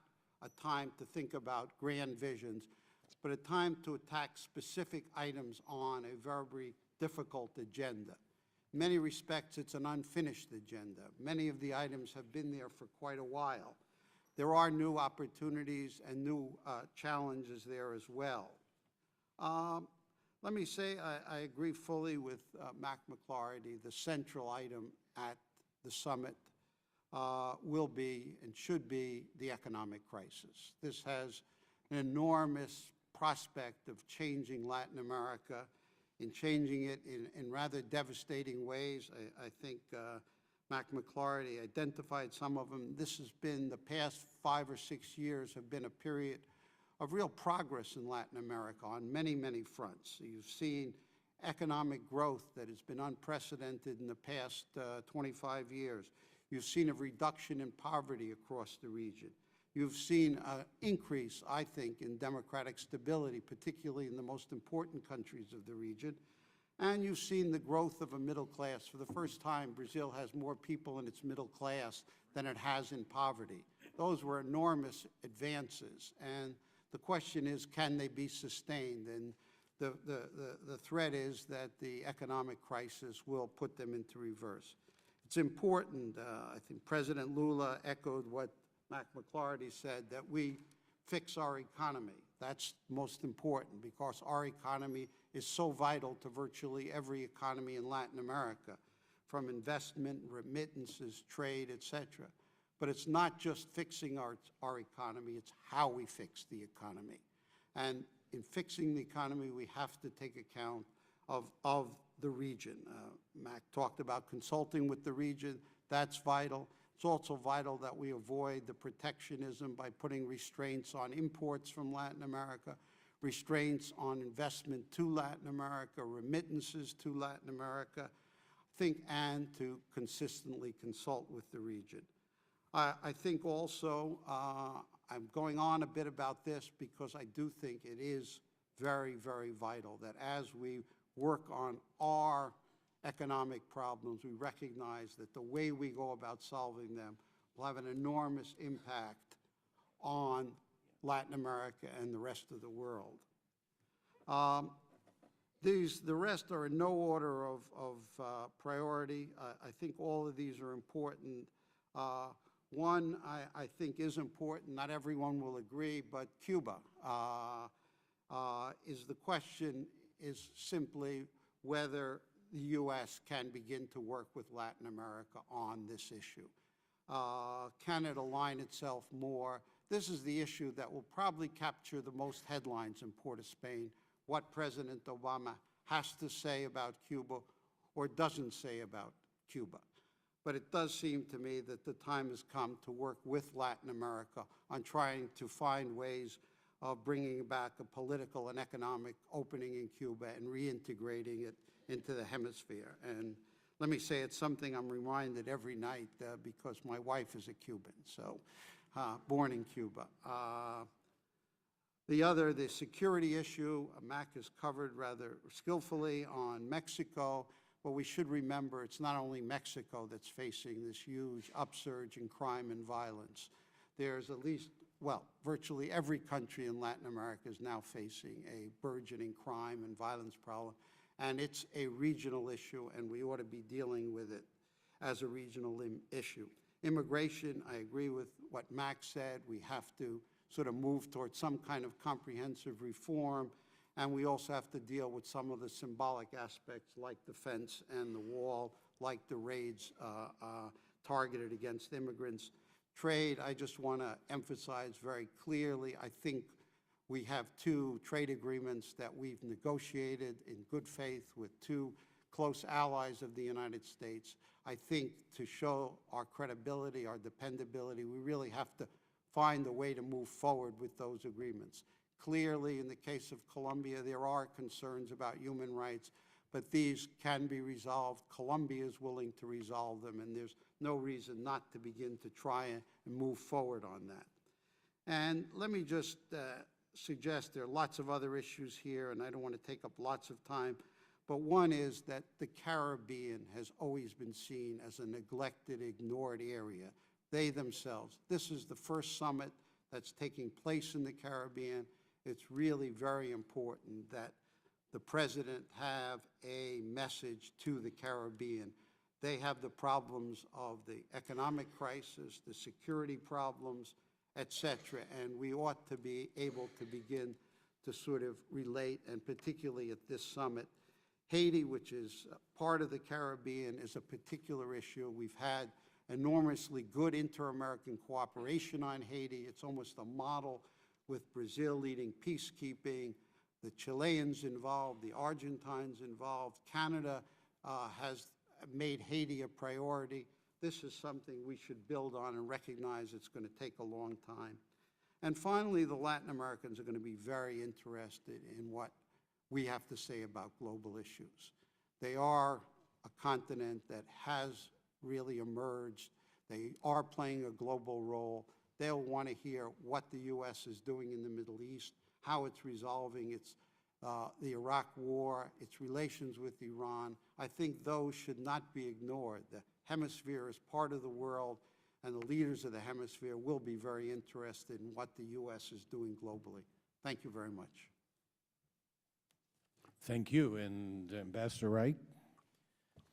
a time to think about grand visions, but a time to attack specific items on a very difficult agenda. In many respects, it's an unfinished agenda. Many of the items have been there for quite a while. There are new opportunities and new challenges there as well. Let me say I agree fully with Mack McLarty. The central item at the summit will be and should be the economic crisis. This has an enormous prospect of changing Latin America, in changing it in rather devastating ways. I think Mack McLarty identified some of them. This has been, the past 5 or 6 years have been a period of real progress in Latin America on many, many fronts. You've seen economic growth that has been unprecedented in the past 25 years. You've seen a reduction in poverty across the region. You've seen an increase, I think, in democratic stability, particularly in the most important countries of the region. And you've seen the growth of a middle class. For the first time, Brazil has more people in its middle class than it has in poverty. Those were enormous advances. And the question is, can they be sustained? And the threat is that the economic crisis will put them into reverse. It's important, I think President Lula echoed what Mack McLarty said, that we fix our economy. That's most important, because our economy is so vital to virtually every economy in Latin America, from investment, remittances, trade, etc. But it's not just fixing our economy, it's how we fix the economy. And in fixing the economy, we have to take account of the region. Mack talked about consulting with the region. That's vital. It's also vital that we avoid the protectionism by putting restraints on imports from Latin America, restraints on investment to Latin America, remittances to Latin America, and to consistently consult with the region. I think also, I'm going on a bit about this because I do think it is very, very vital that as we work on our economic problems, we recognize that the way we go about solving them will have an enormous impact on Latin America, and the rest of the world. The rest are in no order of priority. I think all of these are important. One I think is important, not everyone will agree, but Cuba is the question is simply whether the U.S. can begin to work with Latin America on this issue. Can it align itself more? This is the issue that will probably capture the most headlines in Port of Spain, what President Obama has to say about Cuba or doesn't say about Cuba. But it does seem to me that the time has come to work with Latin America on trying to find ways of bringing back a political and economic opening in Cuba and reintegrating it into the hemisphere. And let me say it's something I'm reminded every night because my wife is a Cuban, so born in Cuba. The security issue, Mack has covered rather skillfully on Mexico, but we should remember it's not only Mexico that's facing this huge upsurge in crime and violence. There's at least, well, virtually every country in Latin America is now facing a burgeoning crime and violence problem, and it's a regional issue, and we ought to be dealing with it as a regional issue. Immigration, I agree with what Mack said. We have to sort of move towards some kind of comprehensive reform, and we also have to deal with some of the symbolic aspects like the fence and the wall, like the raids targeted against immigrants. Trade, I just want to emphasize very clearly, I think we have 2 trade agreements that we've negotiated in good faith with 2 close allies of the United States. I think to show our credibility, our dependability, we really have to find a way to move forward with those agreements. Clearly, in the case of Colombia, there are concerns about human rights, but these can be resolved. Colombia is willing to resolve them, and there's no reason not to begin to try and move forward on that. And let me just suggest there are lots of other issues here, and I don't want to take up lots of time, but one is that the Caribbean has always been seen as a neglected, ignored area. They themselves. This is the first summit that's taking place in the Caribbean. It's really very important that the President have a message to the Caribbean. They have the problems of the economic crisis, the security problems, et cetera, and we ought to be able to begin to sort of relate, and particularly at this summit. Haiti, which is part of the Caribbean, is a particular issue. We've had enormously good inter-American cooperation on Haiti. It's almost a model with Brazil leading peacekeeping, the Chileans involved, the Argentines involved. Canada has made Haiti a priority. This is something we should build on and recognize it's going to take a long time. And finally, the Latin Americans are going to be very interested in what we have to say about global issues. They are a continent that has really emerged. They are playing a global role. They'll want to hear what the U.S. is doing in the Middle East, how it's resolving the Iraq War, its relations with Iran. I think those should not be ignored. The Hemisphere is part of the world, and the leaders of the Hemisphere will be very interested in what the U.S. is doing globally. Thank you very much. Thank you. And Ambassador Reich?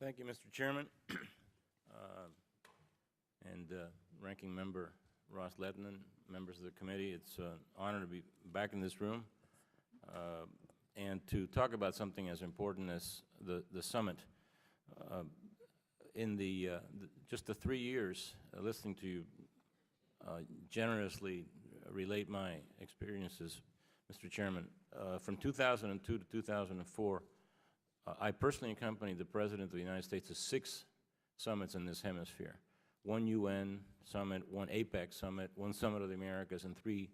Thank you, Mr. Chairman. Ranking Member Ross Lettman, members of the committee, it's an honor to be back in this room and to talk about something as important as the summit. In just the 3 years listening to you generously relate my experiences, Mr. Chairman, from 2002 to 2004, I personally accompanied the President of the United States to 6 summits in this hemisphere. 1 UN summit, 1 APEC summit, 1 Summit of the Americas, and 3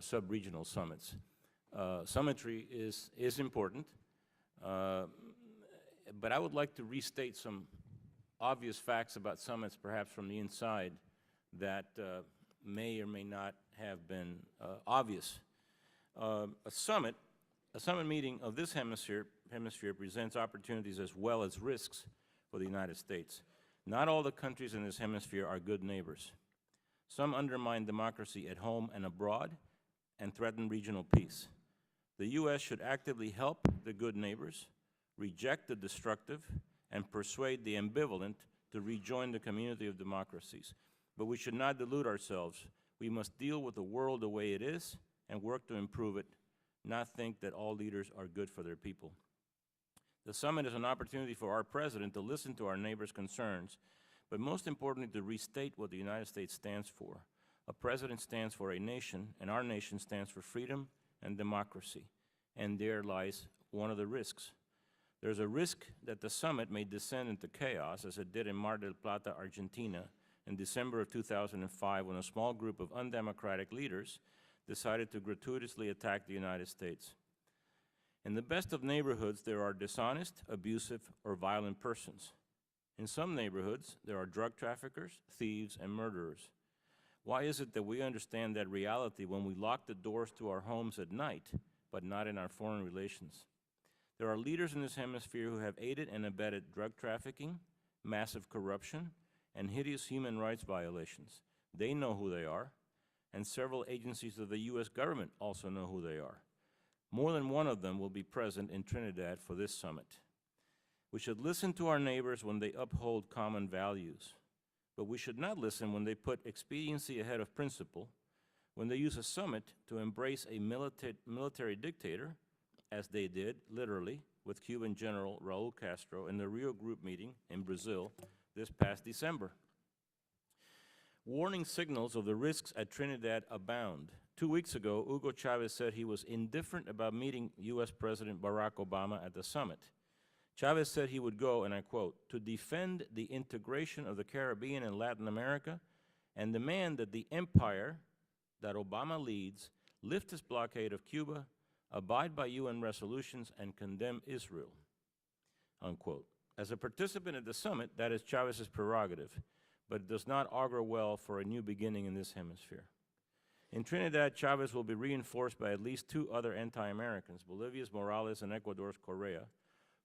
sub-regional summits. Summitry is important, but I would like to restate some obvious facts about summits, perhaps from the inside, that may or may not have been obvious. A summit meeting of this hemisphere presents opportunities as well as risks for the United States. Not all the countries in this hemisphere are good neighbors. Some undermine democracy at home and abroad and threaten regional peace. The U.S. should actively help the good neighbors, reject the destructive, and persuade the ambivalent to rejoin the community of democracies. But we should not delude ourselves. We must deal with the world the way it is and work to improve it, not think that all leaders are good for their people. The summit is an opportunity for our president to listen to our neighbors' concerns, but most importantly to restate what the United States stands for. A president stands for a nation, and our nation stands for freedom and democracy. And there lies one of the risks. There's a risk that the summit may descend into chaos, as it did in Mar del Plata, Argentina, in December of 2005, when a small group of undemocratic leaders decided to gratuitously attack the United States. In the best of neighborhoods, there are dishonest, abusive, or violent persons. In some neighborhoods, there are drug traffickers, thieves, and murderers. Why is it that we understand that reality when we lock the doors to our homes at night, but not in our foreign relations? There are leaders in this hemisphere who have aided and abetted drug trafficking, massive corruption, and hideous human rights violations. They know who they are, and several agencies of the U.S. government also know who they are. More than one of them will be present in Trinidad for this summit. We should listen to our neighbors when they uphold common values, but we should not listen when they put expediency ahead of principle, when they use a summit to embrace a military dictator, as they did, literally, with Cuban General Raul Castro in the Rio Group meeting in Brazil this past December. Warning signals of the risks at Trinidad abound. 2 weeks ago, Hugo Chavez said he was indifferent about meeting U.S. President Barack Obama at the summit. Chavez said he would go, and I quote, "to defend the integration of the Caribbean and Latin America and demand that the empire that Obama leads lift its blockade of Cuba, abide by UN resolutions, and condemn Israel," unquote. As a participant at the summit, that is Chavez's prerogative, but it does not augur well for a new beginning in this hemisphere. In Trinidad, Chavez will be reinforced by at least two other anti-Americans, Bolivia's Morales and Ecuador's Correa,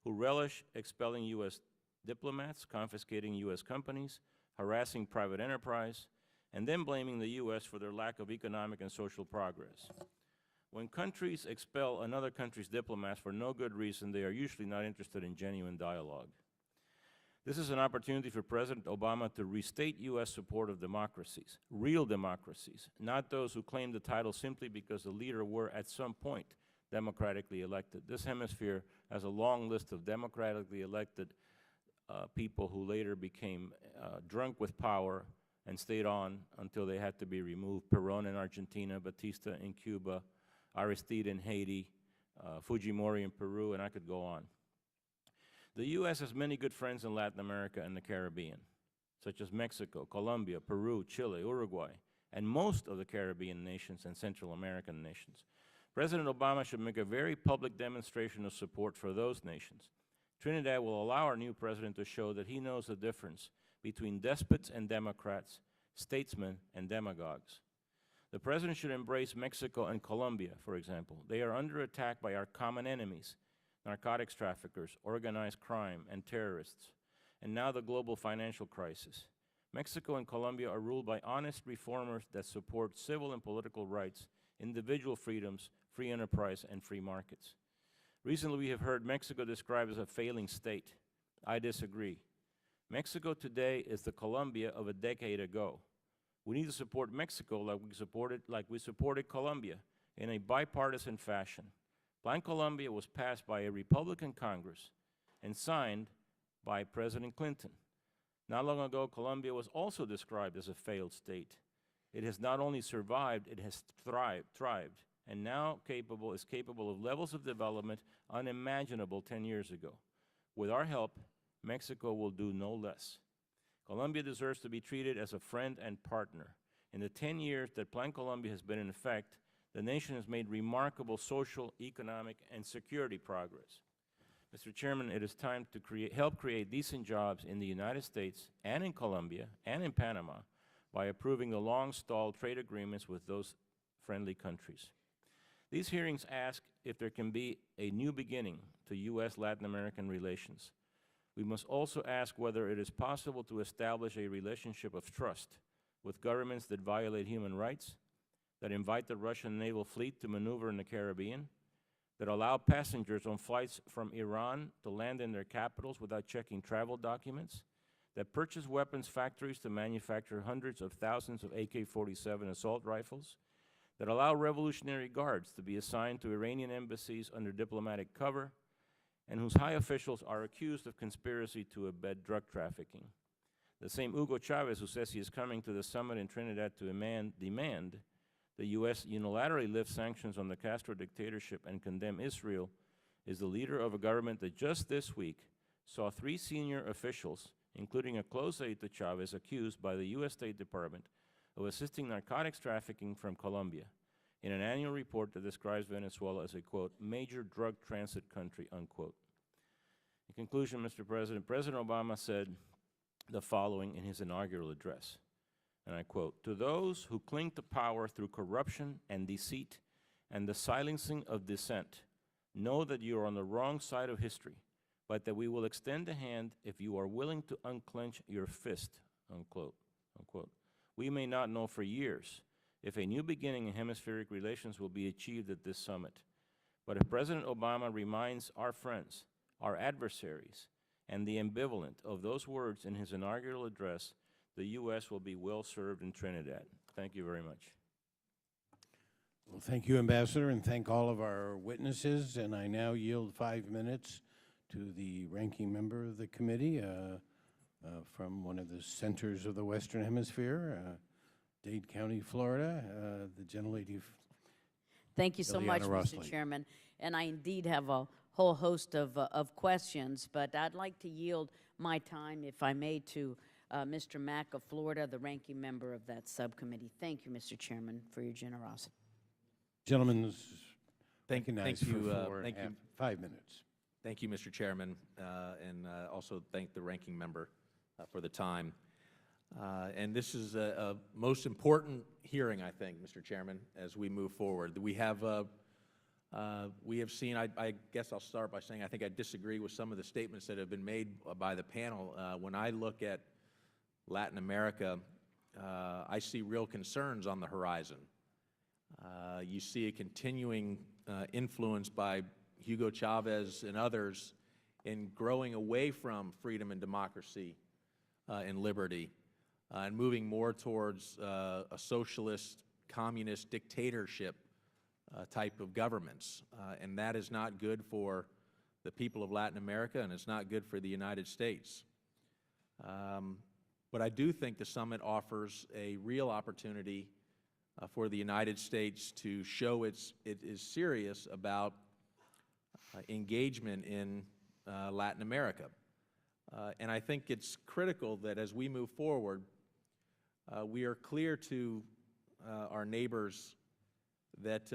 who relish expelling U.S. diplomats, confiscating U.S. companies, harassing private enterprise, and then blaming the U.S. for their lack of economic and social progress. When countries expel another country's diplomats for no good reason, they are usually not interested in genuine dialogue. This is an opportunity for President Obama to restate U.S. support of democracies, real democracies, not those who claim the title simply because the leader were at some point democratically elected. This hemisphere has a long list of democratically elected people who later became drunk with power and stayed on until they had to be removed. Perón in Argentina, Batista in Cuba, Aristide in Haiti, Fujimori in Peru, and I could go on. The U.S. has many good friends in Latin America and the Caribbean, such as Mexico, Colombia, Peru, Chile, Uruguay, and most of the Caribbean nations and Central American nations. President Obama should make a very public demonstration of support for those nations. Trinidad will allow our new president to show that he knows the difference between despots and democrats, statesmen and demagogues. The president should embrace Mexico and Colombia, for example. They are under attack by our common enemies, narcotics traffickers, organized crime, and terrorists, and now the global financial crisis. Mexico and Colombia are ruled by honest reformers that support civil and political rights, individual freedoms, free enterprise, and free markets. Recently, we have heard Mexico described as a failing state. I disagree. Mexico today is the Colombia of a decade ago. We need to support Mexico like we supported Colombia in a bipartisan fashion. Plan Colombia was passed by a Republican Congress and signed by President Clinton. Not long ago, Colombia was also described as a failed state. It has not only survived, it has thrived, and now is capable of levels of development unimaginable 10 years ago. With our help, Mexico will do no less. Colombia deserves to be treated as a friend and partner. In the 10 years that Plan Colombia has been in effect, the nation has made remarkable social, economic, and security progress. Mr. Chairman, it is time to help create decent jobs in the United States and in Colombia and in Panama by approving the long-stalled trade agreements with those friendly countries. These hearings ask if there can be a new beginning to U.S.-Latin American relations. We must also ask whether it is possible to establish a relationship of trust with governments that violate human rights, that invite the Russian naval fleet to maneuver in the Caribbean, that allow passengers on flights from Iran to land in their capitals without checking travel documents, that purchase weapons factories to manufacture hundreds of thousands of AK-47 assault rifles, that allow Revolutionary Guards to be assigned to Iranian embassies under diplomatic cover, and whose high officials are accused of conspiracy to abet drug trafficking. The same Hugo Chavez who says he is coming to the summit in Trinidad to demand the U.S. unilaterally lift sanctions on the Castro dictatorship and condemn Israel is the leader of a government that just this week saw 3 senior officials, including a close aide to Chavez, accused by the U.S. State Department of assisting narcotics trafficking from Colombia in an annual report that describes Venezuela as a, quote, major drug transit country, unquote. In conclusion, Mr. President, President Obama said the following in his inaugural address, and I quote, "To those who cling to power through corruption and deceit and the silencing of dissent, know that you are on the wrong side of history, but that we will extend a hand if you are willing to unclench your fist," unquote, unquote. We may not know for years if a new beginning in hemispheric relations will be achieved at this summit, but if President Obama reminds our friends, our adversaries, and the ambivalent of those words in his inaugural address, the U.S. will be well served in Trinidad. Thank you very much. Well, thank you, Ambassador, and thank all of our witnesses. And I now yield 5 minutes to the ranking member of the committee from one of the centers of the Western Hemisphere, Dade County, Florida, the gentlelady. Thank you so much, Mr. Chairman. And I indeed have a whole host of questions, but I'd like to yield my time, if I may, to Mr. Mack of Florida, the ranking member of that subcommittee. Thank you, Mr. Chairman, for your generosity. Gentlemen, Thank you. 5 minutes. Thank you, Mr. Chairman, and also thank the ranking member for the time. And this is a most important hearing, I think, Mr. Chairman, as we move forward. We have seen, I guess I'll start by saying I think I disagree with some of the statements that have been made by the panel. When I look at Latin America, I see real concerns on the horizon. You see a continuing influence by Hugo Chavez and others in growing away from freedom and democracy and liberty and moving more towards a socialist, communist dictatorship type of governments. And that is not good for the people of Latin America, and it's not good for the United States. But I do think the summit offers a real opportunity for the United States to show it is serious about engagement in Latin America. And I think it's critical that as we move forward, we are clear to our neighbors that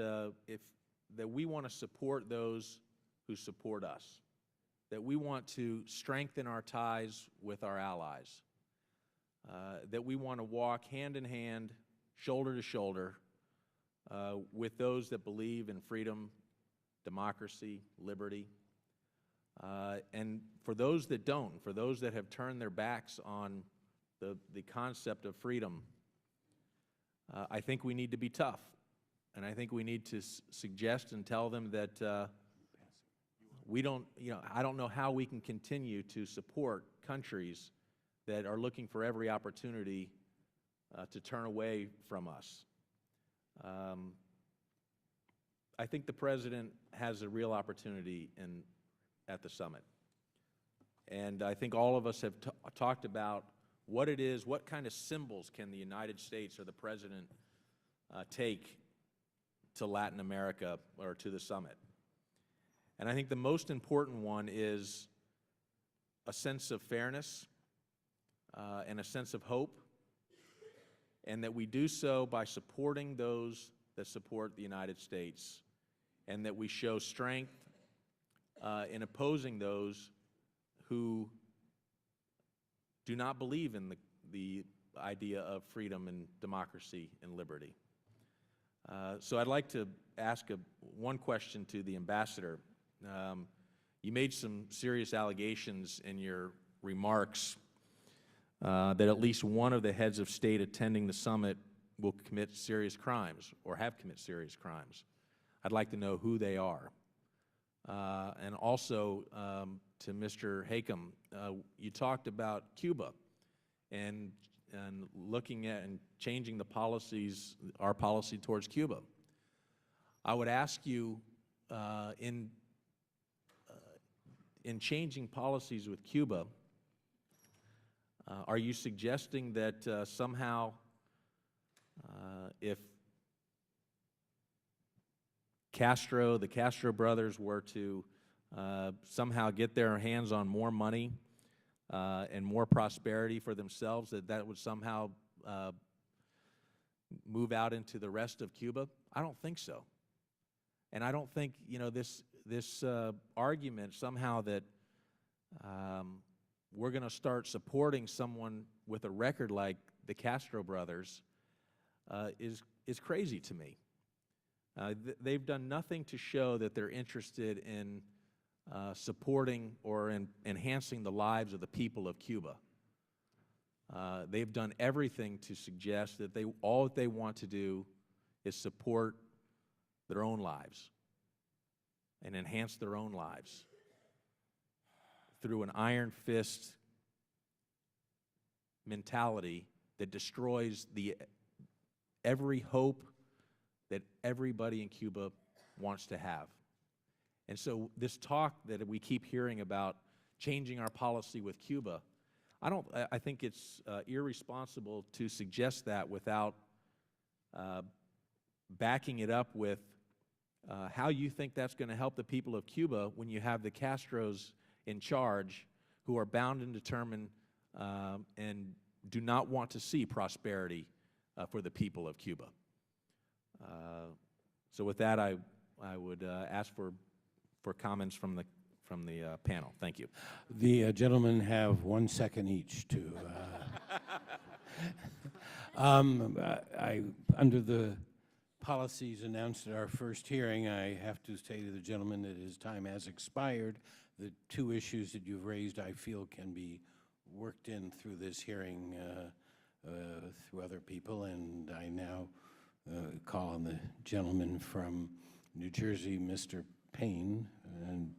that we want to support those who support us, that we want to strengthen our ties with our allies, that we want to walk hand in hand, shoulder to shoulder, with those that believe in freedom, democracy, liberty. And for those that don't, for those that have turned their backs on the concept of freedom, I think we need to be tough. And I think we need to suggest and tell them that we don't, I don't know how we can continue to support countries that are looking for every opportunity to turn away from us. I think the President has a real opportunity at the summit. And I think all of us have talked about what it is, what kind of symbols can the United States or the President take to Latin America or to the summit. And I think the most important one is a sense of fairness and a sense of hope, and that we do so by supporting those that support the United States, and that we show strength in opposing those who do not believe in the idea of freedom and democracy and liberty. So I'd like to ask one question to the Ambassador. You made some serious allegations in your remarks that at least one of the heads of state attending the summit will commit serious crimes or have committed serious crimes. I'd like to know who they are. And also, to Mr. Hakim, you talked about Cuba and looking at and changing the policies, our policy towards Cuba. I would ask you, in changing policies with Cuba, are you suggesting that somehow, if the Castro brothers were to somehow get their hands on more money and more prosperity for themselves, that would somehow move out into the rest of Cuba? I don't think so. And I don't think, this argument somehow that we're going to start supporting someone with a record like the Castro brothers is crazy to me. They've done nothing to show that they're interested in supporting or in enhancing the lives of the people of Cuba. They've done everything to suggest that all that they want to do is support their own lives and enhance their own lives through an iron fist mentality that destroys every hope that everybody in Cuba wants to have. And so this talk that we keep hearing about changing our policy with Cuba, I think it's irresponsible to suggest that without backing it up with how you think that's going to help the people of Cuba when you have the Castros in charge who are bound and determined and do not want to see prosperity for the people of Cuba. So with that, I would ask for comments from the panel. Thank you. The gentlemen have 1 second each to. Under the policies announced at our first hearing, I have to say to the gentleman that his time has expired. The two issues that you've raised, I feel, can be worked in through this hearing through other people, and I now call on the gentleman from New Jersey, Mr. Payne, and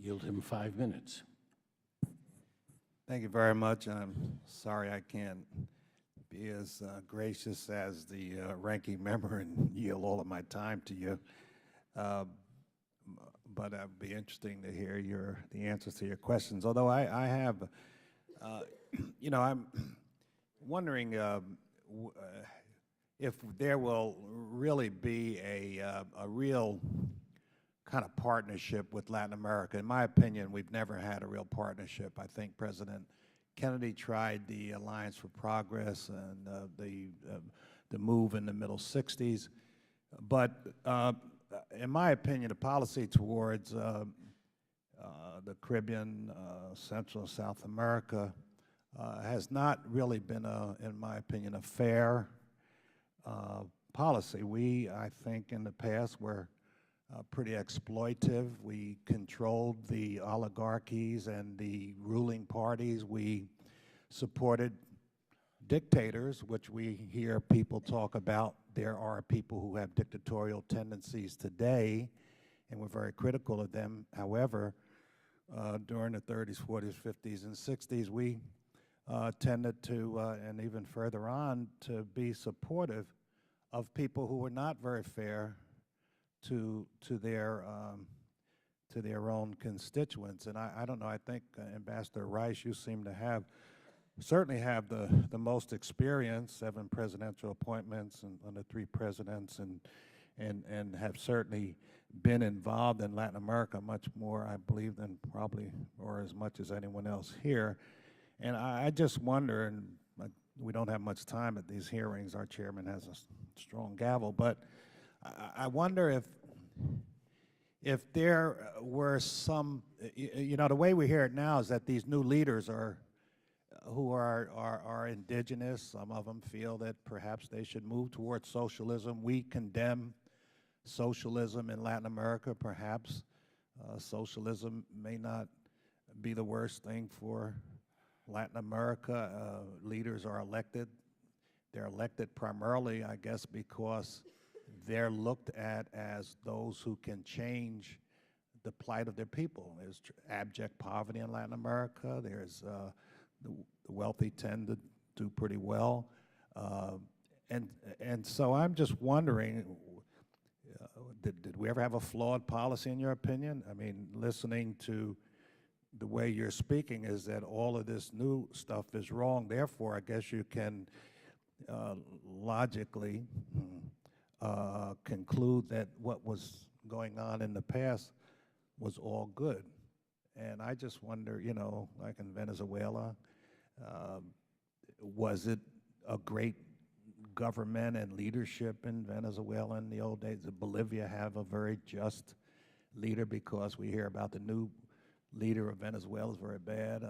yield him 5 minutes. Thank you very much. I'm sorry I can't be as gracious as the ranking member and yield all of my time to you. But it'd be interesting to hear the answers to your questions. Although I have, I'm wondering if there will really be a real kind of partnership with Latin America. In my opinion, we've never had a real partnership. I think President Kennedy tried the Alliance for Progress and the move in the middle 60s. But in my opinion, the policy towards the Caribbean, Central and South America has not really been, in my opinion, a fair policy. We, I think, in the past were pretty exploitive. We controlled the oligarchies and the ruling parties. We supported dictators, which we hear people talk about. There are people who have dictatorial tendencies today, and we're very critical of them. However, during the 30s, 40s, 50s, and 60s, we tended to, and even further on, to be supportive of people who were not very fair to their own constituents. And I don't know, I think Ambassador Reich, you seem to certainly have the most experience, 7 presidential appointments and under 3 presidents, and have certainly been involved in Latin America much more, I believe, than probably or as much as anyone else here. And I just wonder, and we don't have much time at these hearings, our chairman has a strong gavel, but I wonder if there were some, the way we hear it now is that these new leaders who are indigenous. Some of them feel that perhaps they should move towards socialism. We condemn socialism in Latin America. Perhaps socialism may not be the worst thing for Latin America, leaders are elected. They're elected primarily, I guess, because they're looked at as those who can change the plight of their people. There's abject poverty in Latin America. There's the wealthy tend to do pretty well. And so I'm just wondering, did we ever have a flawed policy in your opinion? I mean, listening to the way you're speaking is that all of this new stuff is wrong. Therefore, I guess you can logically conclude that what was going on in the past was all good. And I just wonder, you know, like in Venezuela, was it a great government and leadership in Venezuela in the old days? Did Bolivia have a very just leader? Because we hear about the new leader of Venezuela is very bad.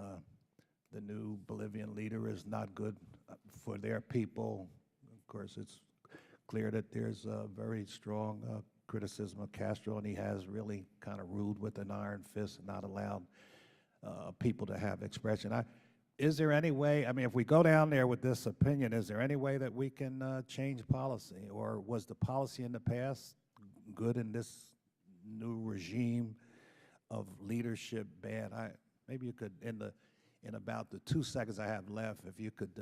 The new Bolivian leader is not good for their people. Of course, it's clear that there's a very strong criticism of Castro, and he has really kind of ruled with an iron fist and not allowed people to have expression. Is there any way, I mean, if we go down there with this opinion, is there any way that we can change policy? Or was the policy in the past good in this new regime of leadership bad? Maybe you could, in about the 2 seconds I have left, if you could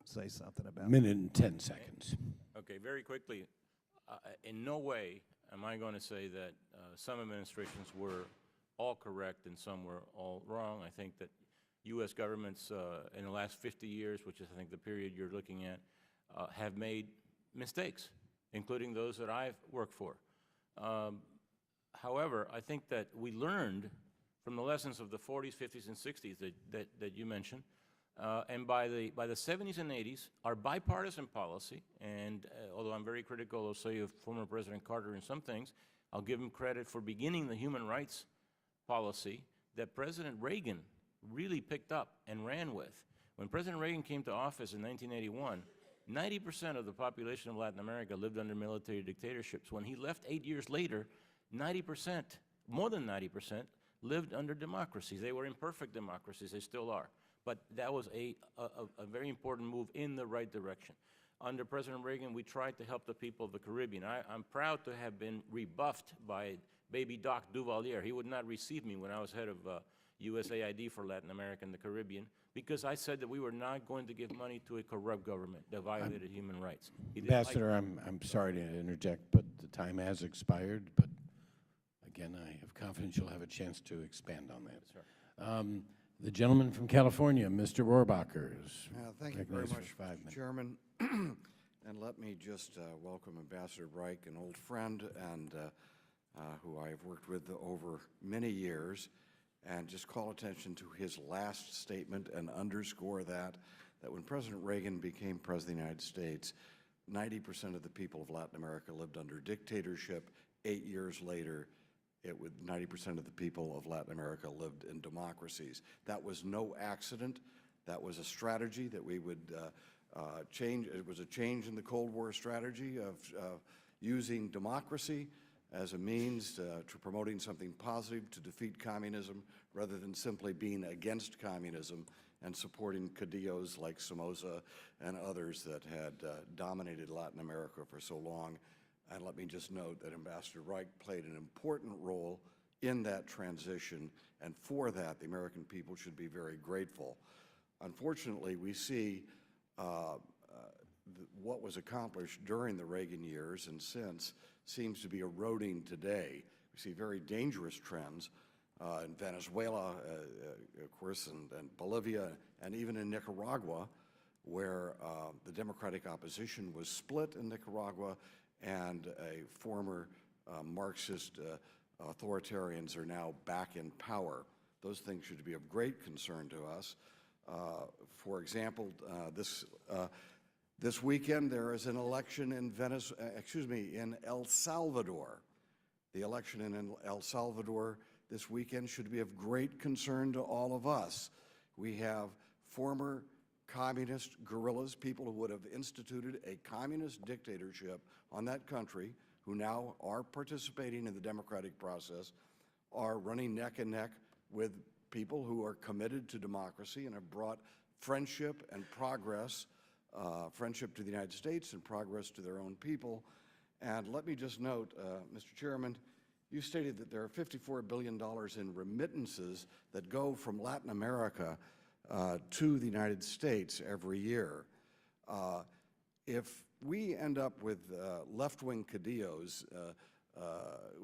say something about Minute and 10 seconds. Okay, very quickly. In no way am I going to say that some administrations were all correct and some were all wrong. I think that U.S. governments in the last 50 years, which is I think the period you're looking at, have made mistakes, including those that I've worked for. However, I think that we learned from the lessons of the 40s, 50s, and 60s that you mentioned, and by the 70s and 80s, our bipartisan policy, and although I'm very critical of, say, of former President Carter in some things, I'll give him credit for beginning the human rights policy that President Reagan really picked up and ran with. When President Reagan came to office in 1981, 90% of the population of Latin America lived under military dictatorships. When he left 8 years later, 90%, more than 90%, lived under democracies. They were imperfect democracies, they still are. But that was a very important move in the right direction. Under President Reagan, we tried to help the people of the Caribbean. I'm proud to have been rebuffed by baby Doc Duvalier. He would not receive me when I was head of USAID for Latin America and the Caribbean, because I said that we were not going to give money to a corrupt government that violated human rights. Ambassador, I'm sorry to interject, but the time has expired. But again, I have confidence you'll have a chance to expand on that. Yes, The gentleman from California, Mr. Rohrabacher, is thank you very recognized much, for 5 minutes. Mr. Chairman. And let me just welcome Ambassador Reich, an old friend and who I have worked with over many years, and just call attention to his last statement and underscore that when President Reagan became President of the United States, 90% of the people of Latin America lived under dictatorship. 8 years later, 90% of the people of Latin America lived in democracies. That was no accident. That was a strategy that we would change. It was a change in the Cold War strategy of using democracy as a means to promoting something positive to defeat communism, rather than simply being against communism and supporting caudillos like Somoza and others that had dominated Latin America for so long. And let me just note that Ambassador Reich played an important role in that transition, and for that, the American people should be very grateful. Unfortunately, we see what was accomplished during the Reagan years and since seems to be eroding today. We see very dangerous trends in Venezuela, of course, and Bolivia, and even in Nicaragua, where the Democratic opposition was split in Nicaragua, and a former Marxist authoritarians are now back in power. Those things should be of great concern to us. For example, this weekend there is an election in El Salvador. The election in El Salvador this weekend should be of great concern to all of us. We have former communist guerrillas, people who would have instituted a communist dictatorship on that country, who now are participating in the democratic process, are running neck and neck with people who are committed to democracy and have brought friendship and progress, friendship to the United States and progress to their own people. And let me just note, Mr. Chairman, you stated that there are $54 billion in remittances that go from Latin America to the United States every year. If we end up with left-wing cadillos,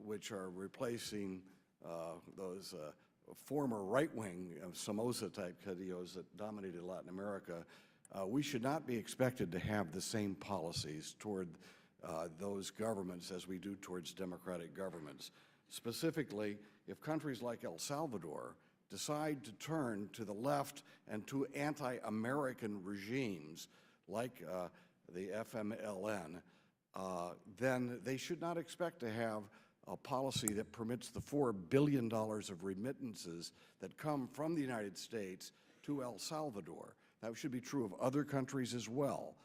which are replacing those former right-wing Somoza-type cadillos that dominated Latin America, we should not be expected to have the same policies toward those governments as we do towards democratic governments. Specifically, if countries like El Salvador decide to turn to the left and to anti-American regimes like the FMLN, then they should not expect to have a policy that permits the $4 billion of remittances that come from the United States to El Salvador. That should be true of other countries as well.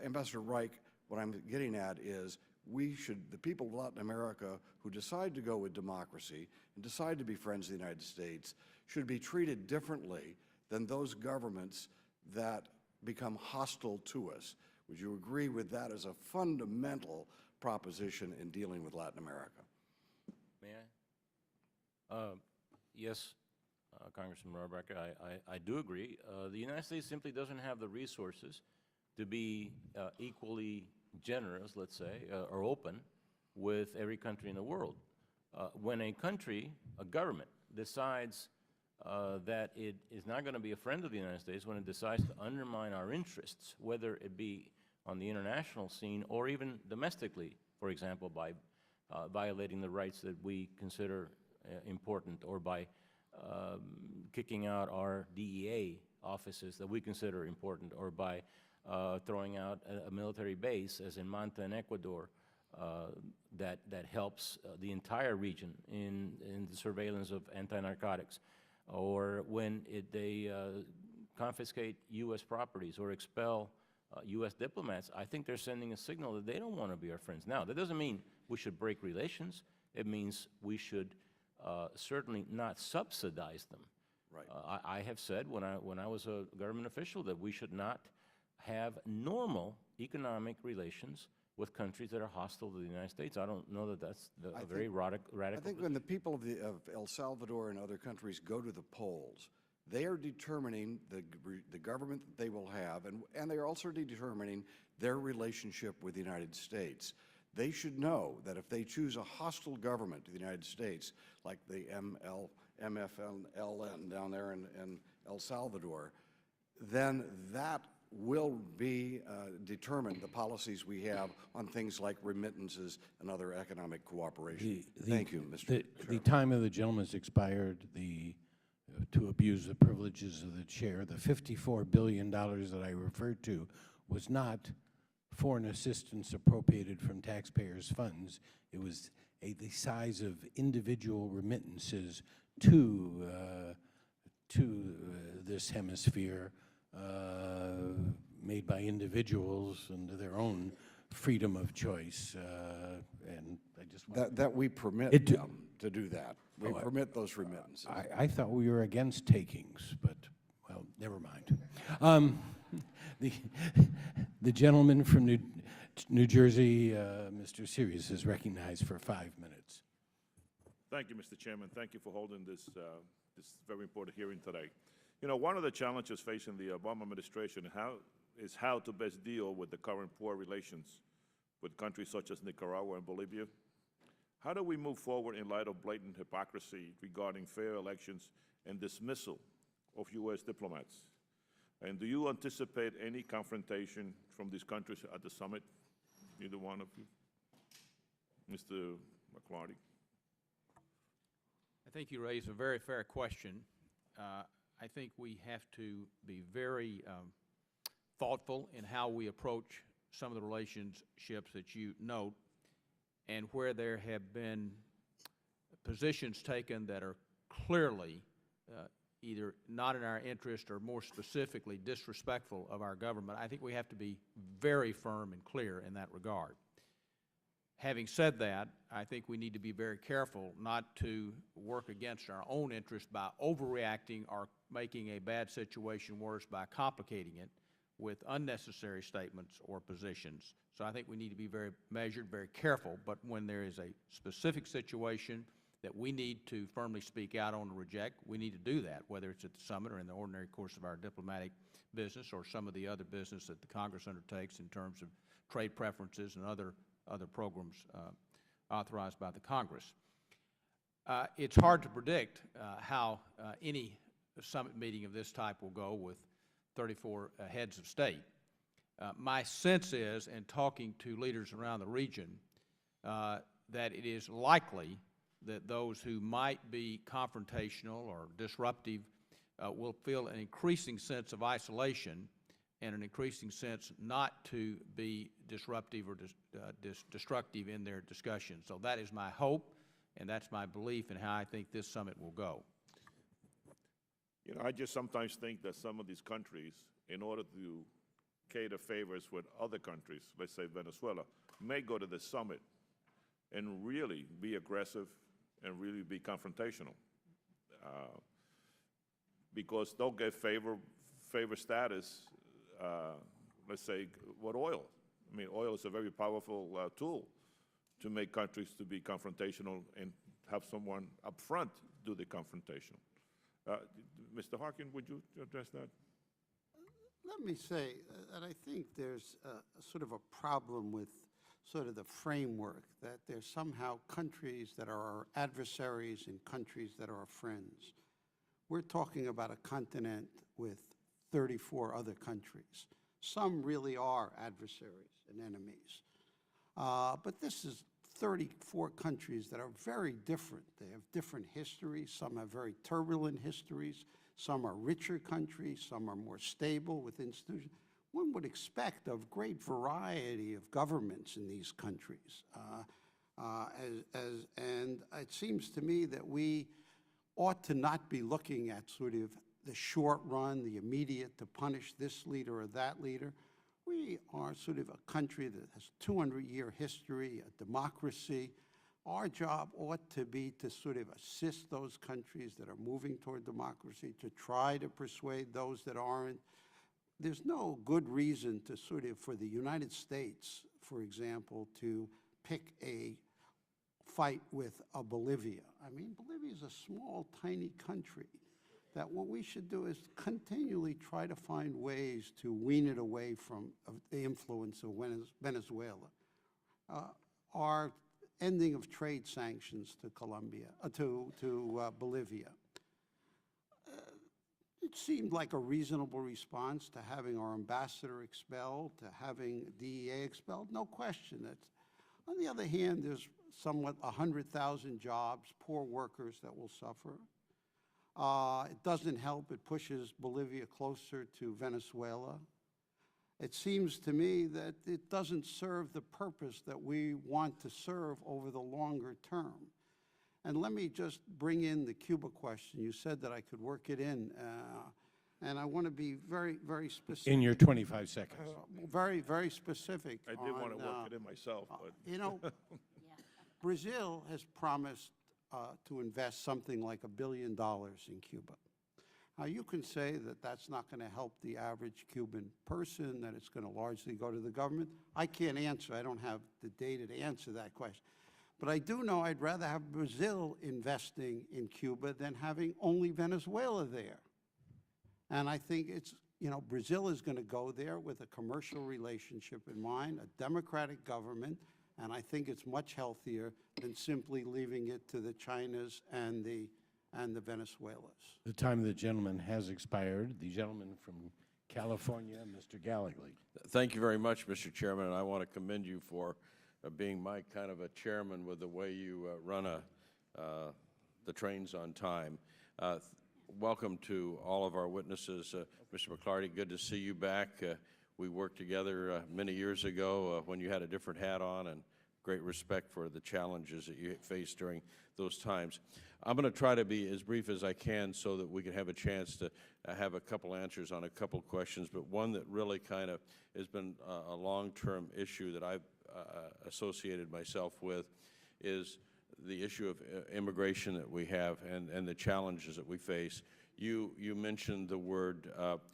Ambassador Reich, what I'm getting at is the people of Latin America who decide to go with democracy and decide to be friends of the United States should be treated differently than those governments that become hostile to us. Would you agree with that as a fundamental proposition in dealing with Latin America? May I? Yes, Congressman Rohrabacher, I do agree. The United States simply doesn't have the resources to be equally generous, let's say, or open with every country in the world. When a country, a government, decides that it is not going to be a friend of the United States, when it decides to undermine our interests, whether it be on the international scene or even domestically, for example, by violating the rights that we consider important, or by kicking out our DEA offices that we consider important, or by throwing out a military base, as in Manta in Ecuador, that helps the entire region in the surveillance of anti-narcotics, or when they confiscate U.S. properties or expel U.S. diplomats. I think they're sending a signal that they don't want to be our friends. Now, that doesn't mean we should break relations. It means we should certainly not subsidize them. Right. I have said when I was a government official that we should not have normal economic relations with countries that are hostile to the United States. I don't know that that's a very radical I think when the people of El Salvador and other countries go to the polls, they are determining the government that they will have, and they are also determining their relationship with the United States. They should know that if they choose a hostile government to the United States, like the MFLN down there in El Salvador, then that will be determine the policies we have on things like remittances and other economic cooperation. Thank you, Mr. Chairman. The time of the gentleman has expired. To abuse the privileges of the chair, the $54 billion that I referred to was not foreign assistance appropriated from taxpayers' funds. It was the size of individual remittances to this hemisphere, made by individuals under their own freedom of choice, and I just want that we permit them to do that. We permit those remittances. I thought we were against takings, but, well, never mind. The gentleman from New Jersey, Mr. Sirius, is recognized for 5 minutes. Thank you, Mr. Chairman. Thank you for holding this very important hearing today. You know, one of the challenges facing the Obama administration is how to best deal with the current poor relations with countries such as Nicaragua and Bolivia. How do we move forward in light of blatant hypocrisy regarding fair elections and dismissal of U.S. diplomats? And do you anticipate any confrontation from these countries at the summit, either one of you? Mr. McLarty. I think you raise a very fair question. I think we have to be very thoughtful in how we approach some of the relationships that you note, and where there have been positions taken that are clearly either not in our interest or more specifically disrespectful of our government. I think we have to be very firm and clear in that regard. Having said that, I think we need to be very careful not to work against our own interests by overreacting or making a bad situation worse by complicating it with unnecessary statements or positions. So I think we need to be very measured, very careful, but when there is a specific situation that we need to firmly speak out on and reject, we need to do that, whether it's at the summit or in the ordinary course of our diplomatic business or some of the other business that the Congress undertakes in terms of trade preferences and other programs authorized by the Congress. It's hard to predict how any summit meeting of this type will go with 34 heads of state. My sense is, in talking to leaders around the region, that it is likely that those who might be confrontational or disruptive will feel an increasing sense of isolation and an increasing sense not to be disruptive or destructive in their discussions. So that is my hope, and that's my belief in how I think this summit will go. You know, I just sometimes think that some of these countries, in order to cater favors with other countries, let's say Venezuela, may go to the summit and really be aggressive and really be confrontational, because they'll get favor status, let's say, with oil. I mean, oil is a very powerful tool to make countries to be confrontational and have someone up front do the confrontation. Mr. Harkin, would you address that? Let me say that I think there's sort of a problem with sort of the framework, that there's somehow countries that are our adversaries and countries that are our friends. We're talking about a continent with 34 other countries. Some really are adversaries and enemies. But this is 34 countries that are very different. They have different histories. Some have very turbulent histories. Some are richer countries. Some are more stable with institutions. One would expect a great variety of governments in these countries. And it seems to me that we ought to not be looking at sort of the short run, the immediate, to punish this leader or that leader. We are sort of a country that has a 200-year history, a democracy. Our job ought to be to sort of assist those countries that are moving toward democracy, to try to persuade those that aren't. There's no good reason to sort of, for the United States, for example, to pick a fight with a Bolivia. I mean, Bolivia is a small, tiny country that what we should do is continually try to find ways to wean it away from the influence of Venezuela. Our ending of trade sanctions to Bolivia. It seemed like a reasonable response to having our ambassador expelled, to having DEA expelled, no question. On the other hand, there's somewhat 100,000 jobs, poor workers that will suffer. It doesn't help. It pushes Bolivia closer to Venezuela. It seems to me that it doesn't serve the purpose that we want to serve over the longer term. And let me just bring in the Cuba question. You said that I could work it in, and I want to be very, very specific. In your 25 seconds. Very, very specific. I did want to work it in myself, but you know, Brazil has promised to invest something like $1 billion in Cuba. Now, you can say that that's not going to help the average Cuban person, that it's going to largely go to the government. I can't answer. I don't have the data to answer that question. But I do know I'd rather have Brazil investing in Cuba than having only Venezuela there. And I think it's, you know, Brazil is going to go there with a commercial relationship in mind, a democratic government, and I think it's much healthier than simply leaving it to the Chinas and the Venezuelas. The time of the gentleman has expired. The gentleman from California, Mr. Gallagher. Thank you very much, Mr. Chairman, and I want to commend you for being my kind of a chairman with the way you run the trains on time. Welcome to all of our witnesses. Mr. McLarty, good to see you back. We worked together many years ago when you had a different hat on, and great respect for the challenges that you faced during those times. I'm going to try to be as brief as I can so that we can have a chance to have a couple answers on a couple questions, but one that really kind of has been a long-term issue that I've associated myself with is the issue of immigration that we have and the challenges that we face. You mentioned the word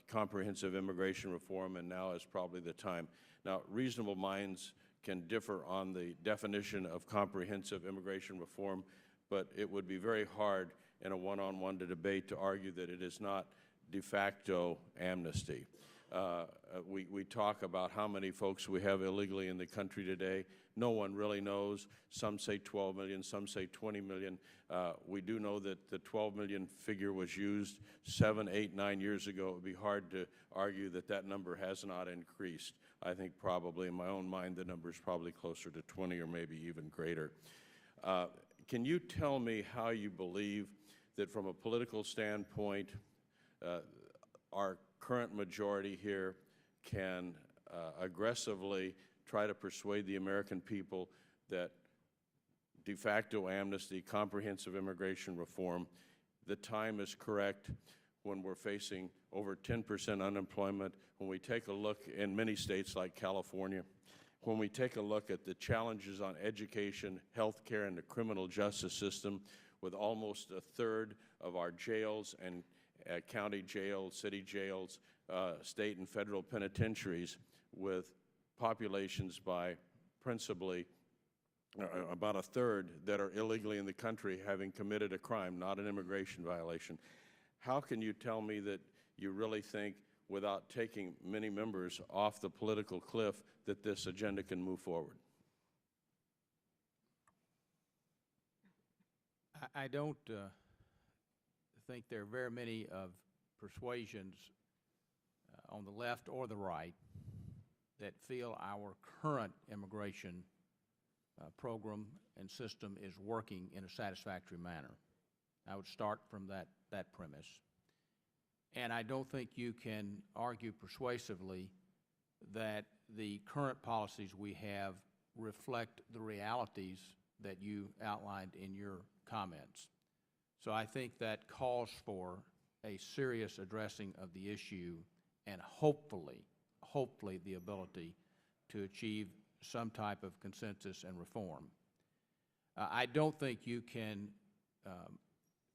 comprehensive immigration reform, and now is probably the time. Now, reasonable minds can differ on the definition of comprehensive immigration reform, but it would be very hard in a one-on-one debate to argue that it is not de facto amnesty. We talk about how many folks we have illegally in the country today. No one really knows. Some say 12 million, some say 20 million. We do know that the 12 million figure was used 7, 8, 9 years ago. It would be hard to argue that that number has not increased. I think probably in my own mind the number is probably closer to 20 or maybe even greater. Can you tell me how you believe that from a political standpoint our current majority here can aggressively try to persuade the American people that de facto amnesty, comprehensive immigration reform, the time is correct when we're facing over 10% unemployment, when we take a look in many states like California, when we take a look at the challenges on education, health care, and the criminal justice system, with almost a third of our jails and county jails, city jails, state and federal penitentiaries with populations by principally about a third that are illegally in the country having committed a crime, not an immigration violation. How can you tell me that you really think, without taking many members off the political cliff, that this agenda can move forward? I don't think there are very many of persuasions on the left or the right that feel our current immigration program and system is working in a satisfactory manner. I would start from that premise. And I don't think you can argue persuasively that the current policies we have reflect the realities that you outlined in your comments. So I think that calls for a serious addressing of the issue and hopefully the ability to achieve some type of consensus and reform. I don't think you can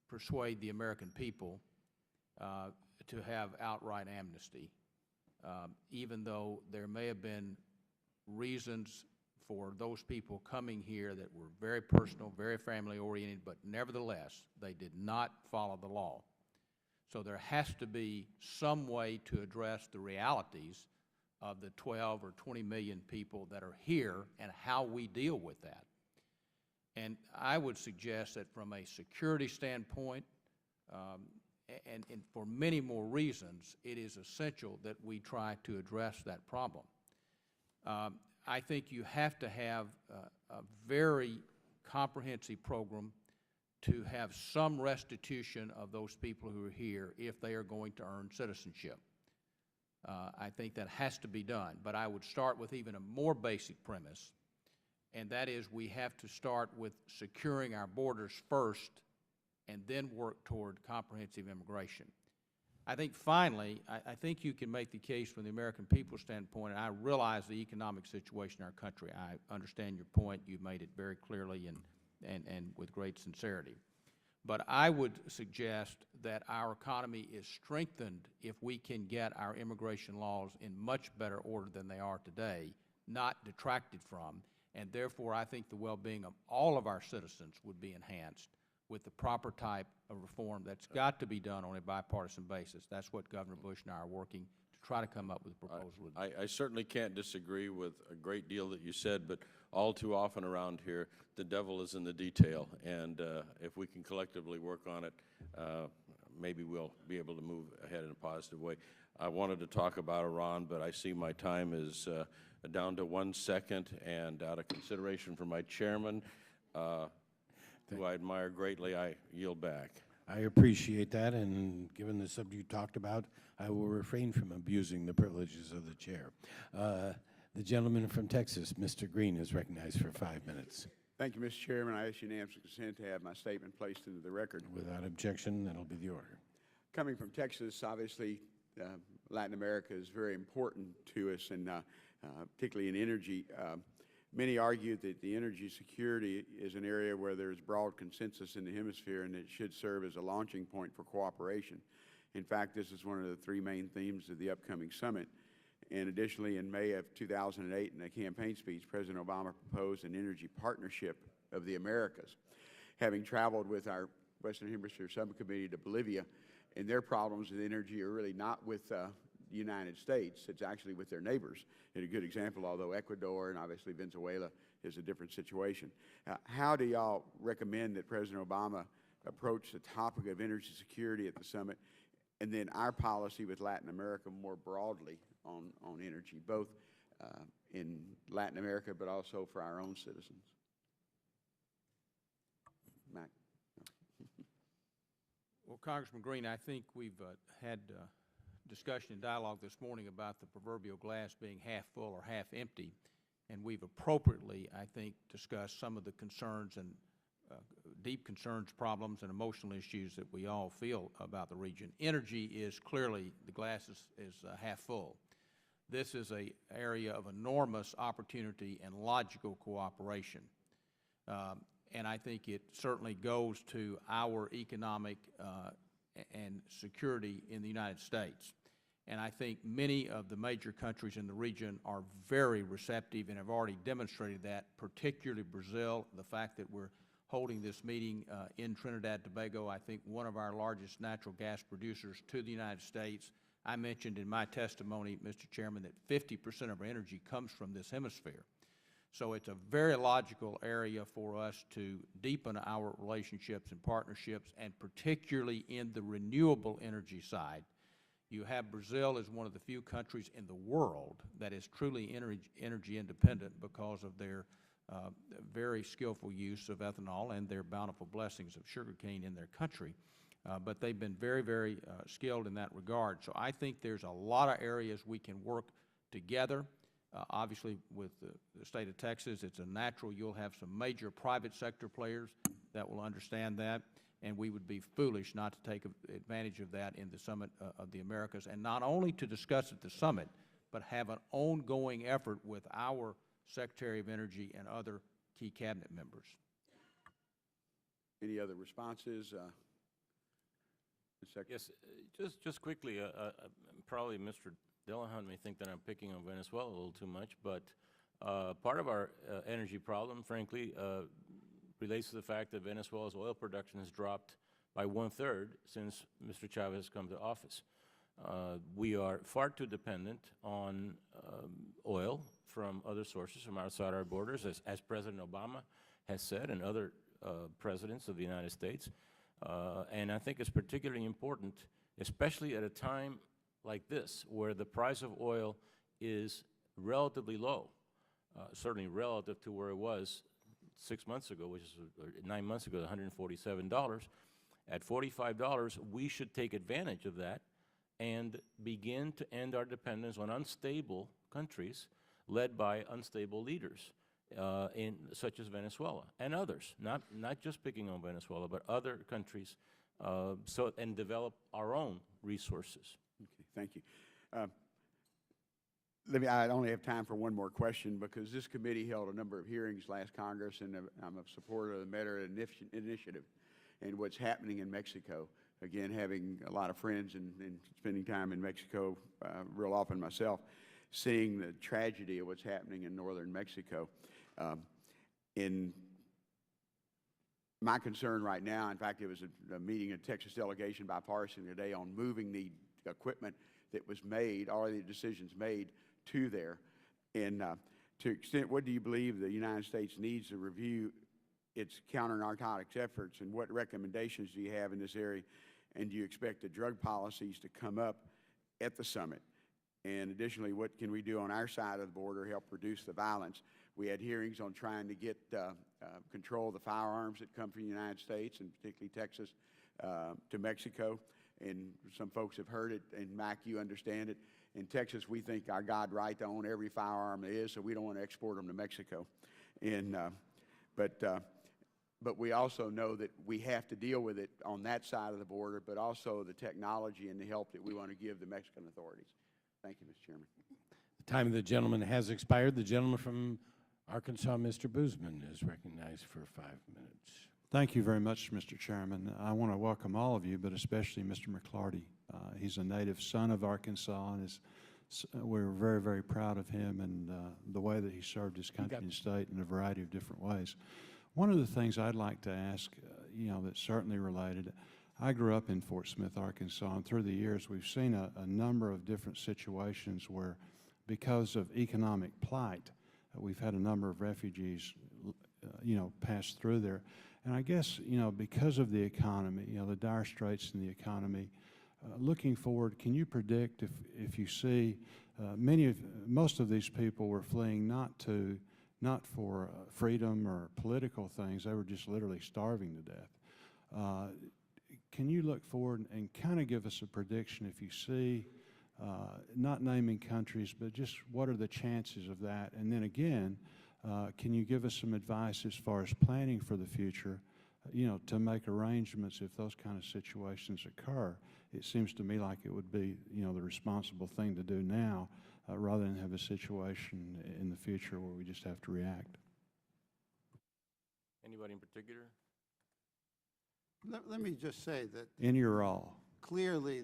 persuade the American people to have outright amnesty, even though there may have been reasons for those people coming here that were very personal, very family-oriented, but nevertheless, they did not follow the law. So there has to be some way to address the realities of the 12 or 20 million people that are here and how we deal with that. And I would suggest that from a security standpoint, and for many more reasons, it is essential that we try to address that problem. I think you have to have a very comprehensive program to have some restitution of those people who are here if they are going to earn citizenship. I think that has to be done, but I would start with even a more basic premise, and that is we have to start with securing our borders first and then work toward comprehensive immigration. I think finally, I think you can make the case from the American people's standpoint, and I realize the economic situation in our country. I understand your point. You've made it very clearly and with great sincerity. But I would suggest that our economy is strengthened if we can get our immigration laws in much better order than they are today, not detracted from, and therefore I think the well-being of all of our citizens would be enhanced with the proper type of reform that's got to be done on a bipartisan basis. That's what Governor Bush and I are working to try to come up with a proposal. I certainly can't disagree with a great deal that you said, but all too often around here, the devil is in the detail, and if we can collectively work on it, maybe we'll be able to move ahead in a positive way. I wanted to talk about Iran, but I see my time is down to 1 second, and out of consideration for my chairman, who I admire greatly, I yield back. I appreciate that, and given the subject you talked about, I will refrain from abusing the privileges of the chair. The gentleman from Texas, Mr. Green, is recognized for 5 minutes. Thank you, Mr. Chairman. I ask unanimous consent to have my statement placed into the record. Without objection, that'll be the order. Coming from Texas, obviously, Latin America is very important to us, and particularly in energy. Many argue that the energy security is an area where there's broad consensus in the hemisphere and it should serve as a launching point for cooperation. In fact, this is one of the three main themes of the upcoming summit. And additionally, in May of 2008, in a campaign speech, President Obama proposed an energy partnership of the Americas. Having traveled with our Western Hemisphere Subcommittee to Bolivia, and their problems with energy are really not with the United States, it's actually with their neighbors. And a good example, although Ecuador and obviously Venezuela is a different situation. How do y'all recommend that President Obama approach the topic of energy security at the summit, and then our policy with Latin America more broadly on energy, both in Latin America but also for our own citizens? Mack. Well, Congressman Green, I think we've had discussion and dialogue this morning about the proverbial glass being half full or half empty, and we've appropriately, I think, discussed some of the concerns and deep concerns, problems, and emotional issues that we all feel about the region. Energy is clearly, the glass is half full. This is an area of enormous opportunity and logical cooperation. And I think it certainly goes to our economic and security in the United States. And I think many of the major countries in the region are very receptive and have already demonstrated that, particularly Brazil. The fact that we're holding this meeting in Trinidad and Tobago, I think one of our largest natural gas producers to the United States. I mentioned in my testimony, Mr. Chairman, that 50% of our energy comes from this hemisphere. So it's a very logical area for us to deepen our relationships and partnerships, and particularly in the renewable energy side. You have Brazil as one of the few countries in the world that is truly energy independent because of their very skillful use of ethanol and their bountiful blessings of sugarcane in their country. But they've been very, very skilled in that regard. So I think there's a lot of areas we can work together. Obviously, with the state of Texas, it's a natural you'll have some major private sector players that will understand that, and we would be foolish not to take advantage of that in the Summit of the Americas, and not only to discuss at the summit, but have an ongoing effort with our Secretary of Energy and other key cabinet members. Any other responses? Yes, just quickly, probably Mr. Delahunt may think that I'm picking on Venezuela a little too much, but part of our energy problem, frankly, relates to the fact that Venezuela's oil production has dropped by 1/3 since Mr. Chavez has come to office. We are far too dependent on oil from other sources from outside our borders, as President Obama has said, and other presidents of the United States. And I think it's particularly important, especially at a time like this, where the price of oil is relatively low, certainly relative to where it was 6 months ago, which is 9 months ago, $147. At $45, we should take advantage of that and begin to end our dependence on unstable countries led by unstable leaders, such as Venezuela and others, not just picking on Venezuela, but other countries, and develop our own resources. Okay, thank you. I only have time for one more question, because this committee held a number of hearings last Congress, and I'm a supporter of the Merit Initiative and what's happening in Mexico. Again, having a lot of friends and spending time in Mexico real often myself, seeing the tragedy of what's happening in northern Mexico. In my concern right now, in fact, it was a meeting, a Texas delegation bipartisan today, on moving the equipment that was made, all the decisions made to there. And to extent, what do you believe the United States needs to review its counter-narcotics efforts, and what recommendations do you have in this area? And do you expect the drug policies to come up at the summit? And additionally, what can we do on our side of the border to help reduce the violence? We had hearings on trying to get control of the firearms that come from the United States, and particularly Texas, to Mexico. And some folks have heard it, and Mack, you understand it. In Texas, we think our God right to own every firearm there is, so we don't want to export them to Mexico. And but we also know that we have to deal with it on that side of the border, but also the technology and the help that we want to give the Mexican authorities. Thank you, Mr. Chairman. The time of the gentleman has expired. The gentleman from Arkansas, Mr. Boozman is recognized for 5 minutes. Thank you very much, Mr. Chairman. I want to welcome all of you, but especially Mr. McLarty. He's a native son of Arkansas, and we're very, very proud of him and the way that he served his country and state in a variety of different ways. One of the things I'd like to ask, that's certainly related, I grew up in Fort Smith, Arkansas, and through the years we've seen a number of different situations where, because of economic plight, we've had a number of refugees, pass through there. And I guess, because of the economy, the dire straits in the economy, looking forward, can you predict if you see most of these people were fleeing not for freedom or political things, they were just literally starving to death. Can you look forward and kind of give us a prediction if you see, not naming countries, but just what are the chances of that? And then again, can you give us some advice as far as planning for the future, to make arrangements if those kind of situations occur? It seems to me like it would be, the responsible thing to do now, rather than have a situation in the future where we just have to react. Anybody in particular? Let me just say that Any or all? clearly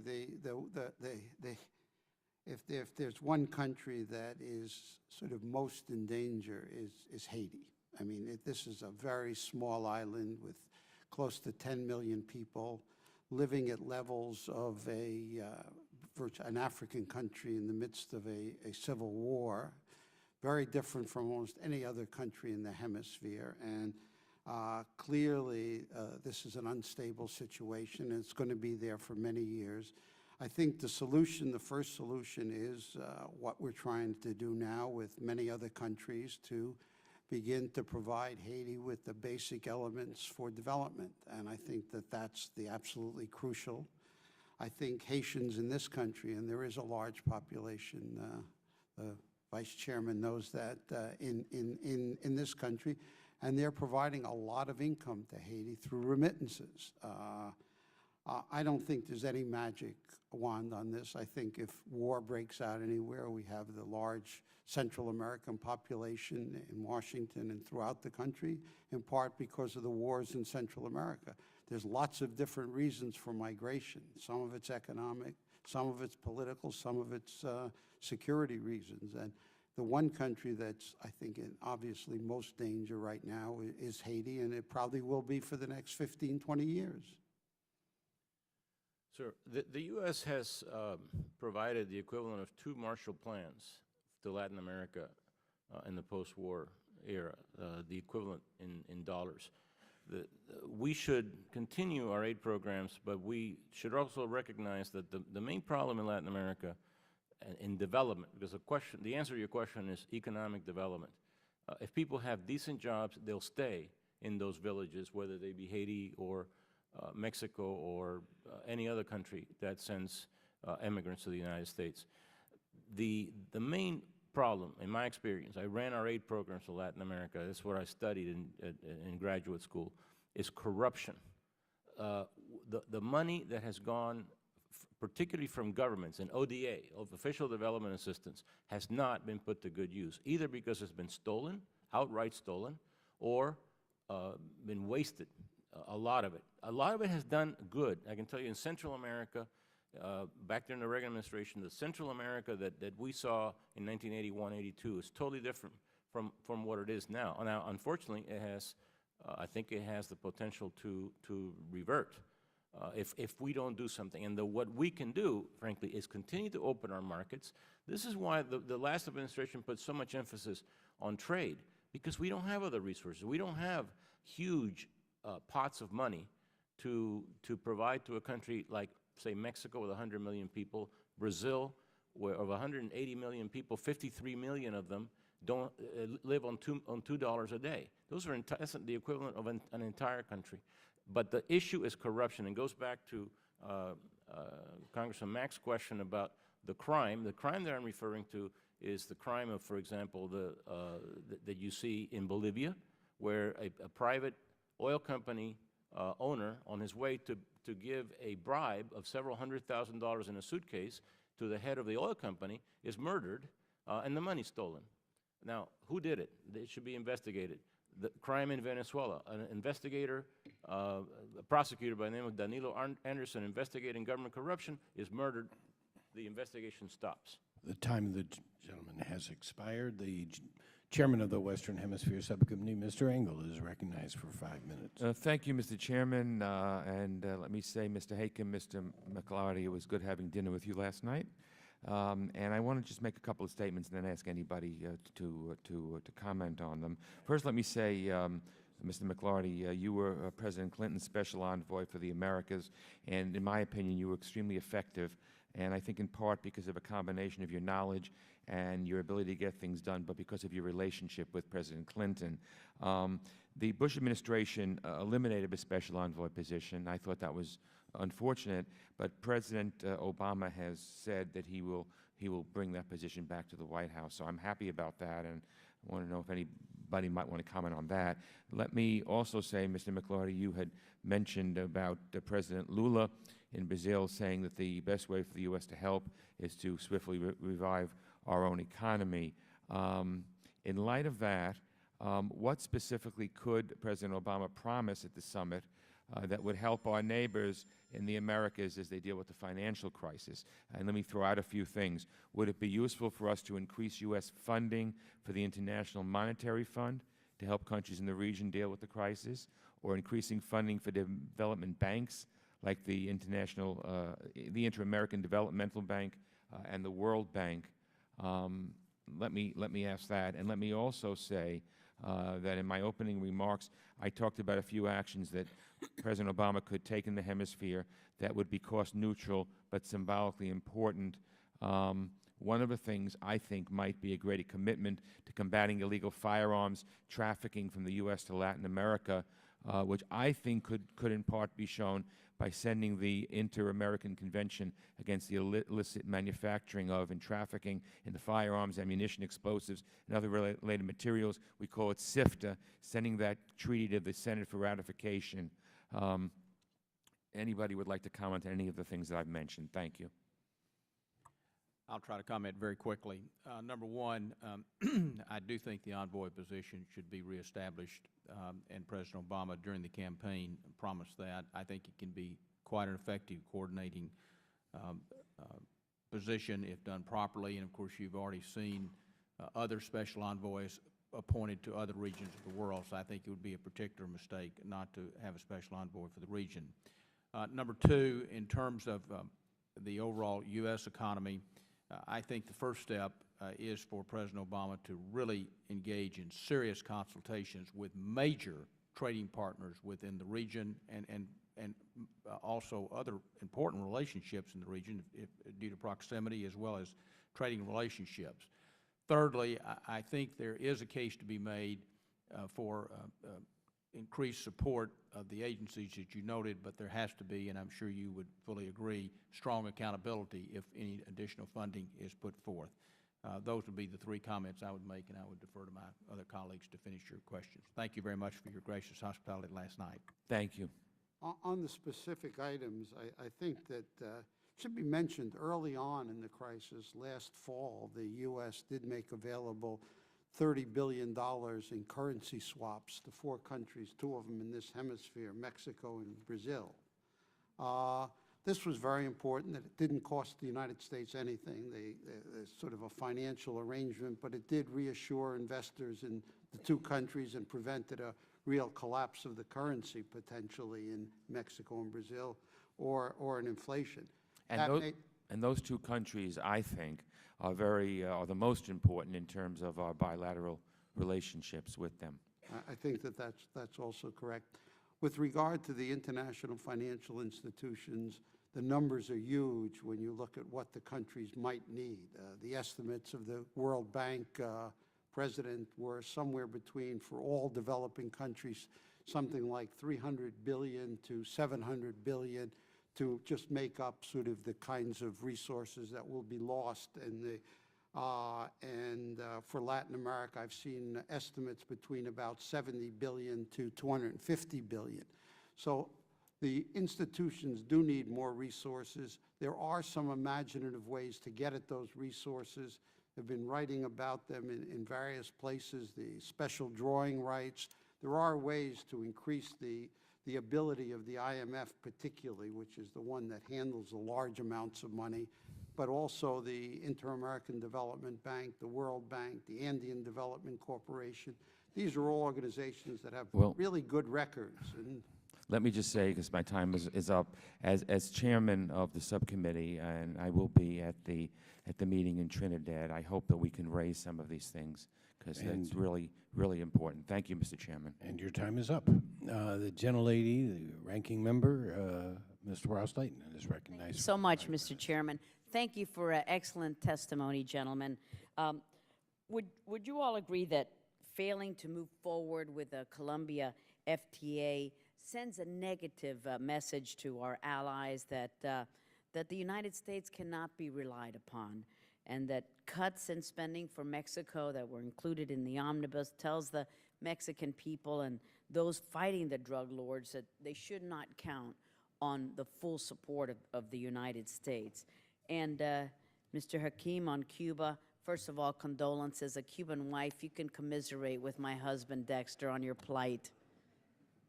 if there's one country that is sort of most in danger is Haiti. I mean, this is a very small island with close to 10 million people living at levels of an African country in the midst of a civil war, very different from almost any other country in the hemisphere. And clearly, this is an unstable situation, and it's going to be there for many years. I think the first solution is what we're trying to do now with many other countries to begin to provide Haiti with the basic elements for development. And I think that that's the absolutely crucial. I think Haitians in this country, and there is a large population, the Vice Chairman knows that, in this country, and they're providing a lot of income to Haiti through remittances. I don't think there's any magic wand on this. I think if war breaks out anywhere, we have the large Central American population in Washington and throughout the country, in part because of the wars in Central America. There's lots of different reasons for migration. Some of it's economic, some of it's political, some of it's security reasons. And the one country that's, I think, in obviously most danger right now is Haiti, and it probably will be for the next 15, 20 years. Sir, the U.S. has provided the equivalent of 2 Marshall Plans to Latin America in the post-war era, the equivalent in dollars. We should continue our aid programs, but we should also recognize that the main problem in Latin America in development, because the answer to your question is economic development. If people have decent jobs, they'll stay in those villages, whether they be Haiti or Mexico or any other country that sends immigrants to the United States. The main problem, in my experience, I ran our aid programs to Latin America, that's what I studied in graduate school, is corruption. The money that has gone, particularly from governments and ODA, of official development assistance, has not been put to good use, either because it's been stolen, outright stolen, or been wasted, a lot of it. A lot of it has done good. I can tell you in Central America, back during the Reagan administration, the Central America that we saw in 1981, 82 is totally different from what it is now. Now, unfortunately, it has, I think it has the potential to revert if we don't do something. And what we can do, frankly, is continue to open our markets. This is why the last administration put so much emphasis on trade, because we don't have other resources. We don't have huge pots of money to provide to a country like, say, Mexico with 100 million people, Brazil, where of 180 million people, 53 million of them don't live on $2 a day. Those are that's the equivalent of an entire country. But the issue is corruption, and goes back to Congressman Mack's question about the crime. The crime that I'm referring to is the crime of, for example, that you see in Bolivia, where a private oil company owner, on his way to give a bribe of several $100,000 in a suitcase to the head of the oil company, is murdered and the money stolen. Now, who did it? It should be investigated. The crime in Venezuela, an investigator, a prosecutor by the name of Danilo Anderson, investigating government corruption, is murdered. The investigation stops. The time of the gentleman has expired. The chairman of the Western Hemisphere Subcommittee, Mr. Engel, is recognized for 5 minutes. Thank you, Mr. Chairman, and let me say, Mr. Hakim, Mr. McLarty, it was good having dinner with you last night. And I want to just make a couple of statements and then ask anybody to comment on them. First, let me say, Mr. McLarty, you were President Clinton's special envoy for the Americas, and in my opinion, you were extremely effective, and I think in part because of a combination of your knowledge and your ability to get things done, but because of your relationship with President Clinton. The Bush administration eliminated the special envoy position. I thought that was unfortunate, but President Obama has said that he will bring that position back to the White House. So I'm happy about that, and I want to know if anybody might want to comment on that. Let me also say, Mr. McLarty, you had mentioned about President Lula in Brazil saying that the best way for the U.S. to help is to swiftly revive our own economy. In light of that, what specifically could President Obama promise at the summit that would help our neighbors in the Americas as they deal with the financial crisis? And let me throw out a few things. Would it be useful for us to increase U.S. funding for the International Monetary Fund to help countries in the region deal with the crisis, or increasing funding for development banks like the Inter-American Developmental Bank and the World Bank? Let me ask that, and let me also say that in my opening remarks, I talked about a few actions that President Obama could take in the hemisphere that would be cost neutral but symbolically important. One of the things I think might be a greater commitment to combating illegal firearms trafficking from the U.S. to Latin America, which I think could in part be shown by sending the Inter-American Convention Against the Illicit Manufacturing of and Trafficking in the Firearms, Ammunition, Explosives, and other related materials. We call it SIFTA, sending that treaty to the Senate for ratification. Anybody would like to comment on any of the things that I've mentioned? Thank you. I'll try to comment very quickly. Number one, I do think the envoy position should be reestablished, and President Obama during the campaign promised that. I think it can be quite an effective coordinating position if done properly, and of course you've already seen other special envoys appointed to other regions of the world, so I think it would be a particular mistake not to have a special envoy for the region. Number two, in terms of the overall U.S. economy, I think the first step is for President Obama to really engage in serious consultations with major trading partners within the region and also other important relationships in the region due to proximity as well as trading relationships. Thirdly, I think there is a case to be made for increased support of the agencies that you noted, but there has to be, and I'm sure you would fully agree, strong accountability if any additional funding is put forth. Those would be the three comments I would make, and I would defer to my other colleagues to finish your questions. Thank you very much for your gracious hospitality last night. Thank you. On the specific items, I think that should be mentioned early on in the crisis. Last fall, the U.S. did make available $30 billion in currency swaps to 4 countries, 2 of them in this hemisphere, Mexico and Brazil. This was very important that it didn't cost the United States anything, sort of a financial arrangement, but it did reassure investors in the 2 countries and prevented a real collapse of the currency potentially in Mexico and Brazil or an inflation. And those 2 countries, I think, are the most important in terms of our bilateral relationships with them. I think that that's also correct. With regard to the international financial institutions, the numbers are huge when you look at what the countries might need. The estimates of the World Bank president were somewhere between, for all developing countries, something like $300 billion to $700 billion to just make up sort of the kinds of resources that will be lost in the for Latin America, I've seen estimates between about $70 billion to $250 billion. So the institutions do need more resources. There are some imaginative ways to get at those resources. have been writing about them in various places, the special drawing rights. There are ways to increase the ability of the IMF particularly, which is the one that handles the large amounts of money, but also the Inter-American Development Bank, the World Bank, the Andean Development Corporation. These are all organizations that have really good records. And let me just say, because my time is up, as chairman of the subcommittee, and I will be at the meeting in Trinidad, I hope that we can raise some of these things, because that's really, really important. Thank you, Mr. Chairman. And your time is up. The gentlelady, the ranking member, Mr. Ross-Leighton, is recognized. Thank you so much, Mr. Chairman. Thank you for excellent testimony, gentlemen. Would you all agree that failing to move forward with the Colombia FTA sends a negative message to our allies that the United States cannot be relied upon, and that cuts in spending for Mexico that were included in the omnibus tells the Mexican people and those fighting the drug lords that they should not count on the full support of the United States? And Mr. Hakim, on Cuba, first of all, condolences. A Cuban wife, you can commiserate with my husband, Dexter, on your plight.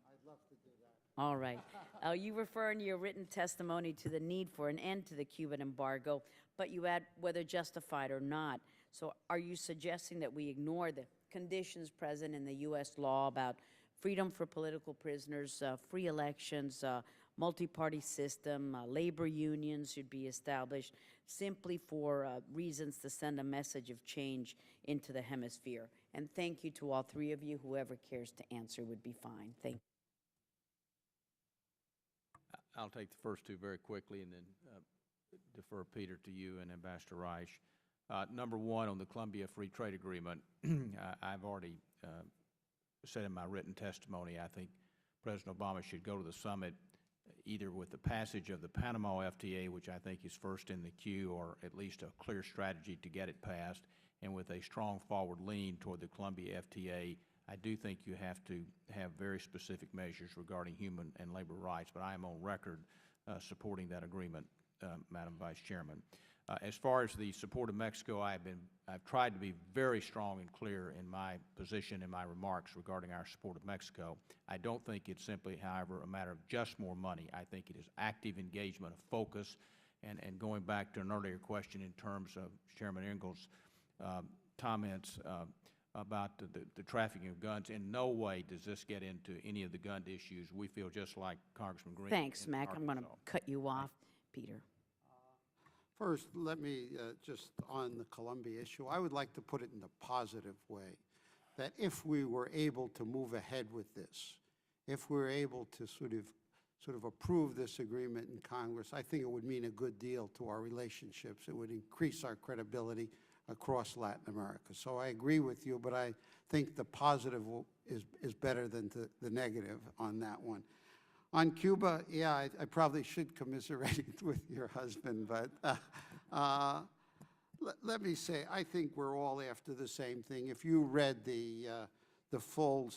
I'd love to do that. All right. You refer in your written testimony to the need for an end to the Cuban embargo, but you add whether justified or not. So are you suggesting that we ignore the conditions present in the U.S. law about freedom for political prisoners, free elections, multi-party system, labor unions should be established simply for reasons to send a message of change into the hemisphere? And thank you to all three of you. Whoever cares to answer would be fine. Thank you. I'll take the first two very quickly and then defer, Peter, to you and Ambassador Reich. Number one, on the Colombia Free Trade Agreement, I've already said in my written testimony, I think President Obama should go to the summit either with the passage of the Panama FTA, which I think is first in the queue, or at least a clear strategy to get it passed, and with a strong forward lean toward the Colombia FTA. I do think you have to have very specific measures regarding human and labor rights, but I am on record supporting that agreement, Madam Vice Chairman. As far as the support of Mexico, I've tried to be very strong and clear in my position and my remarks regarding our support of Mexico. I don't think it's simply, however, a matter of just more money. I think it is active engagement, of focus, and going back to an earlier question in terms of Chairman Engel's comments about the trafficking of guns. In no way does this get into any of the gun issues. We feel just like Congressman Green. Thanks, Mack. I'm going to cut you off. Peter. First, let me just on the Colombia issue, I would like to put it in a positive way, that if we were able to move ahead with this, if we're able to sort of approve this agreement in Congress, I think it would mean a good deal to our relationships. It would increase our credibility across Latin America. So I agree with you, but I think the positive is better than the negative on that one. On Cuba, yeah, I probably should commiserate with your husband, but let me say, I think we're all after the same thing. If you read the full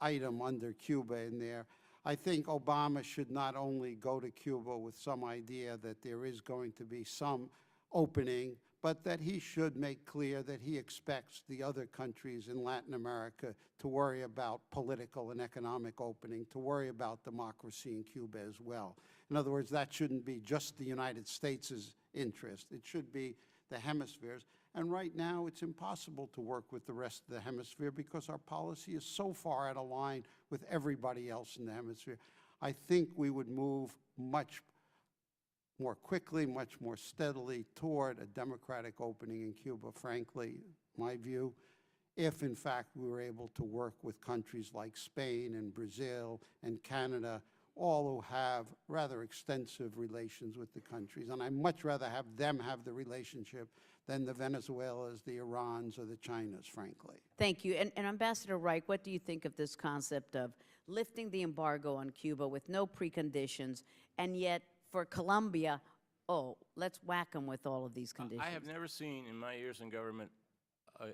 item under Cuba in there, I think Obama should not only go to Cuba with some idea that there is going to be some opening, but that he should make clear that he expects the other countries in Latin America to worry about political and economic opening, to worry about democracy in Cuba as well. In other words, that shouldn't be just the United States' interest. It should be the hemispheres. And right now, it's impossible to work with the rest of the hemisphere because our policy is so far out of line with everybody else in the hemisphere. I think we would move much more quickly, much more steadily toward a democratic opening in Cuba, frankly, my view, if in fact we were able to work with countries like Spain and Brazil and Canada, all who have rather extensive relations with the countries. And I'd much rather have them have the relationship than the Venezuelas, the Irans, or the Chinas, frankly. Thank you. And Ambassador Reich, what do you think of this concept of lifting the embargo on Cuba with no preconditions, and yet for Colombia, oh, let's whack them with all of these conditions? I have never seen in my years in government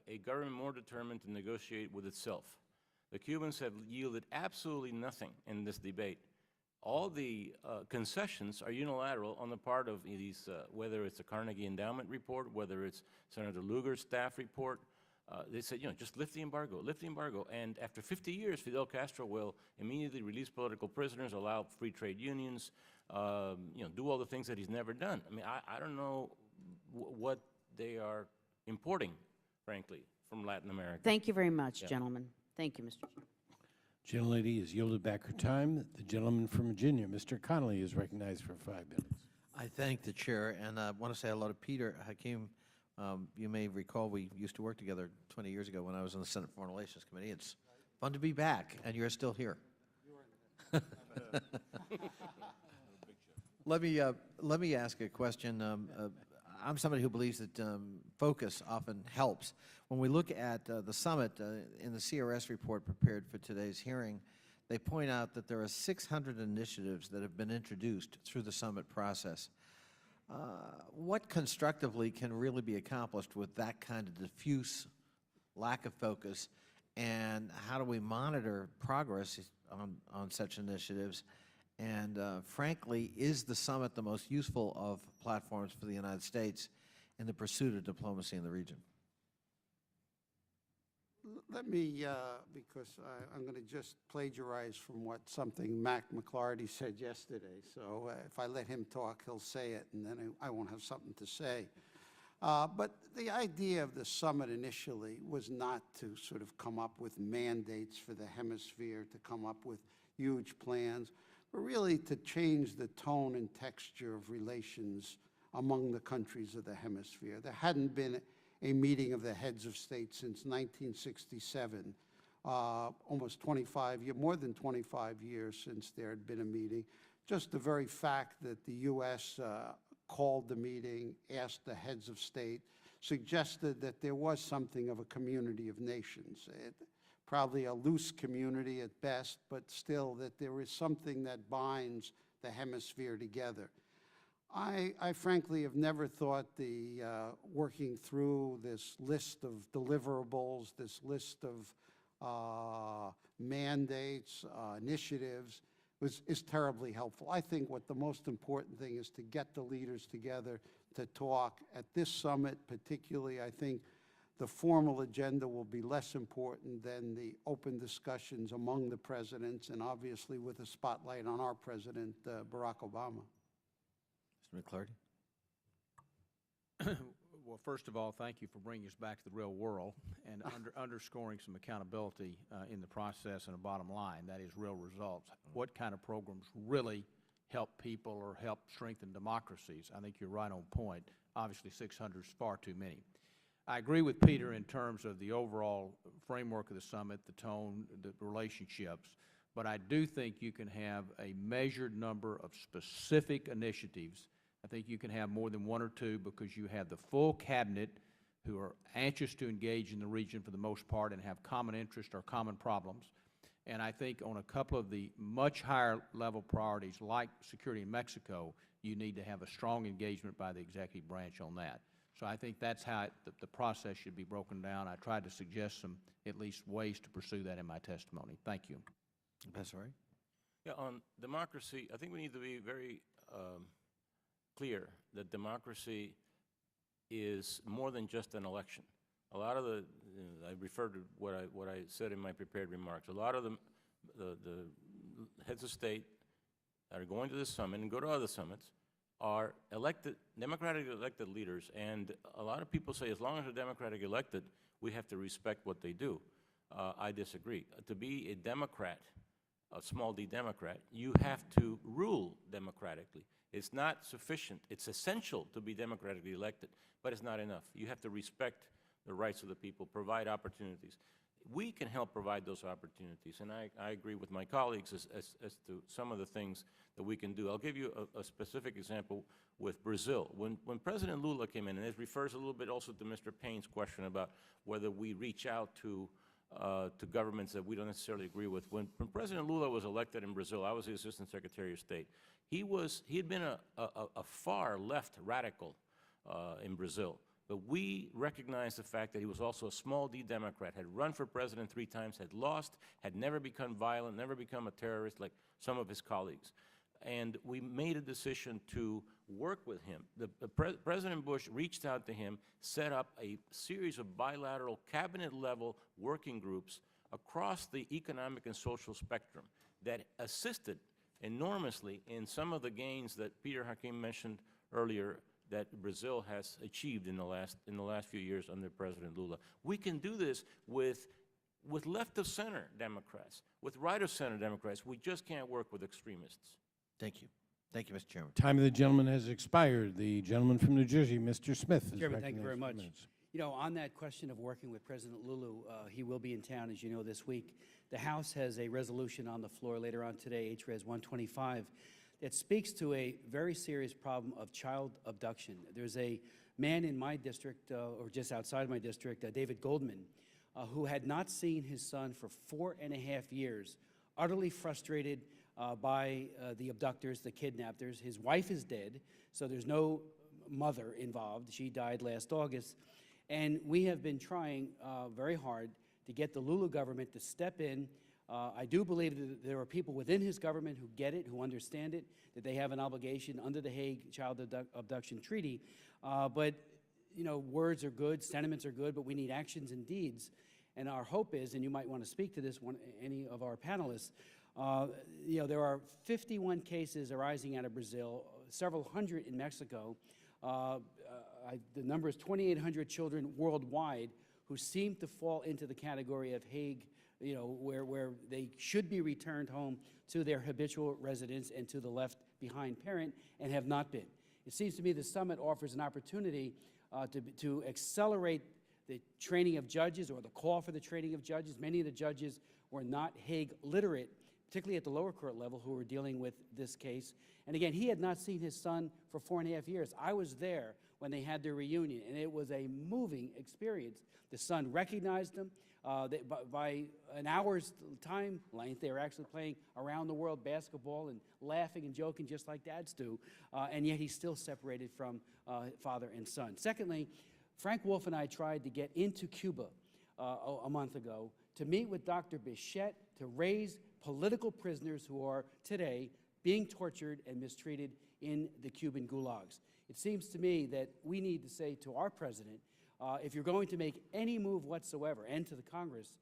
a government more determined to negotiate with itself. The Cubans have yielded absolutely nothing in this debate. all the concessions are unilateral on the part of these, whether it's the Carnegie Endowment report, whether it's Senator Lugar's staff report. They said, just lift the embargo, lift the embargo. And after 50 years, Fidel Castro will immediately release political prisoners, allow free trade unions, do all the things that he's never done. I mean, I don't know what they are importing, frankly, from Latin America. Thank you very much, gentlemen. Thank you, Mr. Chairman. Gentlelady has yielded back her time. The gentleman from Virginia, Mr. Connolly, is recognized for 5 minutes. I thank the chair, and I want to say hello to Peter. Hakim, you may recall we used to work together 20 years ago when I was on the Senate Foreign Relations Committee. It's fun to be back, and you're still here. Let me ask a question. I'm somebody who believes that focus often helps. When we look at the summit, in the CRS report prepared for today's hearing, they point out that there are 600 initiatives that have been introduced through the summit process. What constructively can really be accomplished with that kind of diffuse lack of focus, and how do we monitor progress on such initiatives? And frankly, is the summit the most useful of platforms for the United States in the pursuit of diplomacy in the region? Let me, because I'm going to just plagiarize from something Mack McLarty said yesterday. So if I let him talk, he'll say it, and then I won't have something to say. But the idea of the summit initially was not to sort of come up with mandates for the hemisphere, to come up with huge plans, but really to change the tone and texture of relations among the countries of the hemisphere. There hadn't been a meeting of the heads of state since 1967, almost 25 years, more than 25 years since there had been a meeting. Just the very fact that the U.S. Called the meeting, asked the heads of state, suggested that there was something of a community of nations. Probably a loose community at best, but still that there is something that binds the hemisphere together. I frankly have never thought the working through this list of deliverables, this list of mandates, initiatives, is terribly helpful. I think what the most important thing is to get the leaders together to talk. At this summit particularly, I think the formal agenda will be less important than the open discussions among the presidents, and obviously with a spotlight on our president, Barack Obama. Mr. McLarty? Well, first of all, thank you for bringing us back to the real world and underscoring some accountability in the process and a bottom line, that is real results. What kind of programs really help people or help strengthen democracies? I think you're right on point. Obviously, 600 is far too many. I agree with Peter in terms of the overall framework of the summit, the tone, the relationships, but I do think you can have a measured number of specific initiatives. I think you can have more than one or two because you have the full cabinet who are anxious to engage in the region for the most part and have common interest or common problems. And I think on a couple of the much higher level priorities like security in Mexico, you need to have a strong engagement by the executive branch on that. So I think that's how the process should be broken down. I tried to suggest some at least ways to pursue that in my testimony. Thank you. That's all right. Yeah, on democracy, I think we need to be very clear that democracy is more than just an election. A lot of the, I refer to what I said in my prepared remarks, a lot of the heads of state that are going to this summit and go to other summits are elected, democratically elected leaders, and a lot of people say as long as they're democratically elected, we have to respect what they do. I disagree. To be a Democrat, a small d Democrat, you have to rule democratically. It's not sufficient. It's essential to be democratically elected, but it's not enough. You have to respect the rights of the people, provide opportunities. We can help provide those opportunities, and I agree with my colleagues as to some of the things that we can do. I'll give you a specific example with Brazil. When President Lula came in, and it refers a little bit also to Mr. Payne's question about whether we reach out to governments that we don't necessarily agree with. When President Lula was elected in Brazil, I was the Assistant Secretary of State. He had been a far left radical in Brazil. But we recognized the fact that he was also a small d Democrat, had run for president 3 times, had lost, had never become violent, never become a terrorist like some of his colleagues. and we made a decision to work with him. President Bush reached out to him, set up a series of bilateral cabinet-level working groups across the economic and social spectrum that assisted enormously in some of the gains that Peter Hakim mentioned earlier that Brazil has achieved in the last few years under President Lula. We can do this with left-of-center Democrats, with right-of-center Democrats. We just can't work with extremists. Thank you. Thank you, Mr. Chairman. Time of the gentleman has expired. The gentleman from New Jersey, Mr. Smith, is Chairman, thank you very recognized much. for minutes. You know, on that question of working with President Lulu, he will be in town, as you know, this week. The House has a resolution on the floor later on today, HRES 125, that speaks to a very serious problem of child abduction. There's a man in my district, or just outside my district, David Goldman, who had not seen his son for 4.5 years, utterly frustrated by the abductors, the kidnappers. His wife is dead, so there's no mother involved. She died last August. And we have been trying very hard to get the Lulu government to step in. I do believe that there are people within his government who get it, who understand it, that they have an obligation under the Hague Child Abduction Treaty. But, you know, words are good, sentiments are good, but we need actions and deeds. And our hope is, and you might want to speak to this, any of our panelists, you know, there are 51 cases arising out of Brazil, several hundred in Mexico. The number is 2,800 children worldwide who seem to fall into the category of Hague, you know, where they should be returned home to their habitual residence and to the left-behind parent and have not been. It seems to me the summit offers an opportunity to accelerate the training of judges, or the call for the training of judges. Many of the judges were not Hague literate, particularly at the lower court level, who were dealing with this case. And again, he had not seen his son for 4.5 years. I was there when they had their reunion, and it was a moving experience. The son recognized him. By an hour's time length, they were actually playing around the world basketball and laughing and joking just like dads do, and yet he's still separated from father and son. Secondly, Frank Wolf and I tried to get into Cuba a month ago to meet with Dr. Bichette to raise political prisoners who are today being tortured and mistreated in the Cuban gulags. It seems to me that we need to say to our president, if you're going to make any move whatsoever, and to the Congress,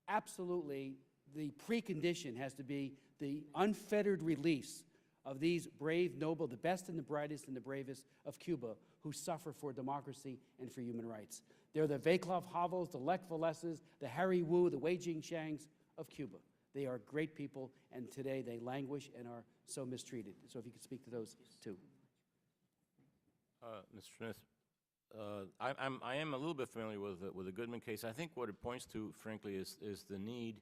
absolutely the precondition has to be the unfettered release of these brave, noble, the best and the brightest and the bravest of Cuba who suffer for democracy and for human rights. They're the Václav Havels, the Lech Waleses, the Harry Wu, the Wei Jingshangs of Cuba. They are great people, and today they languish and are so mistreated. So if you could speak to those two. Mr. Smith, I am a little bit familiar with the Goodman case. I think what it points to, frankly, is the need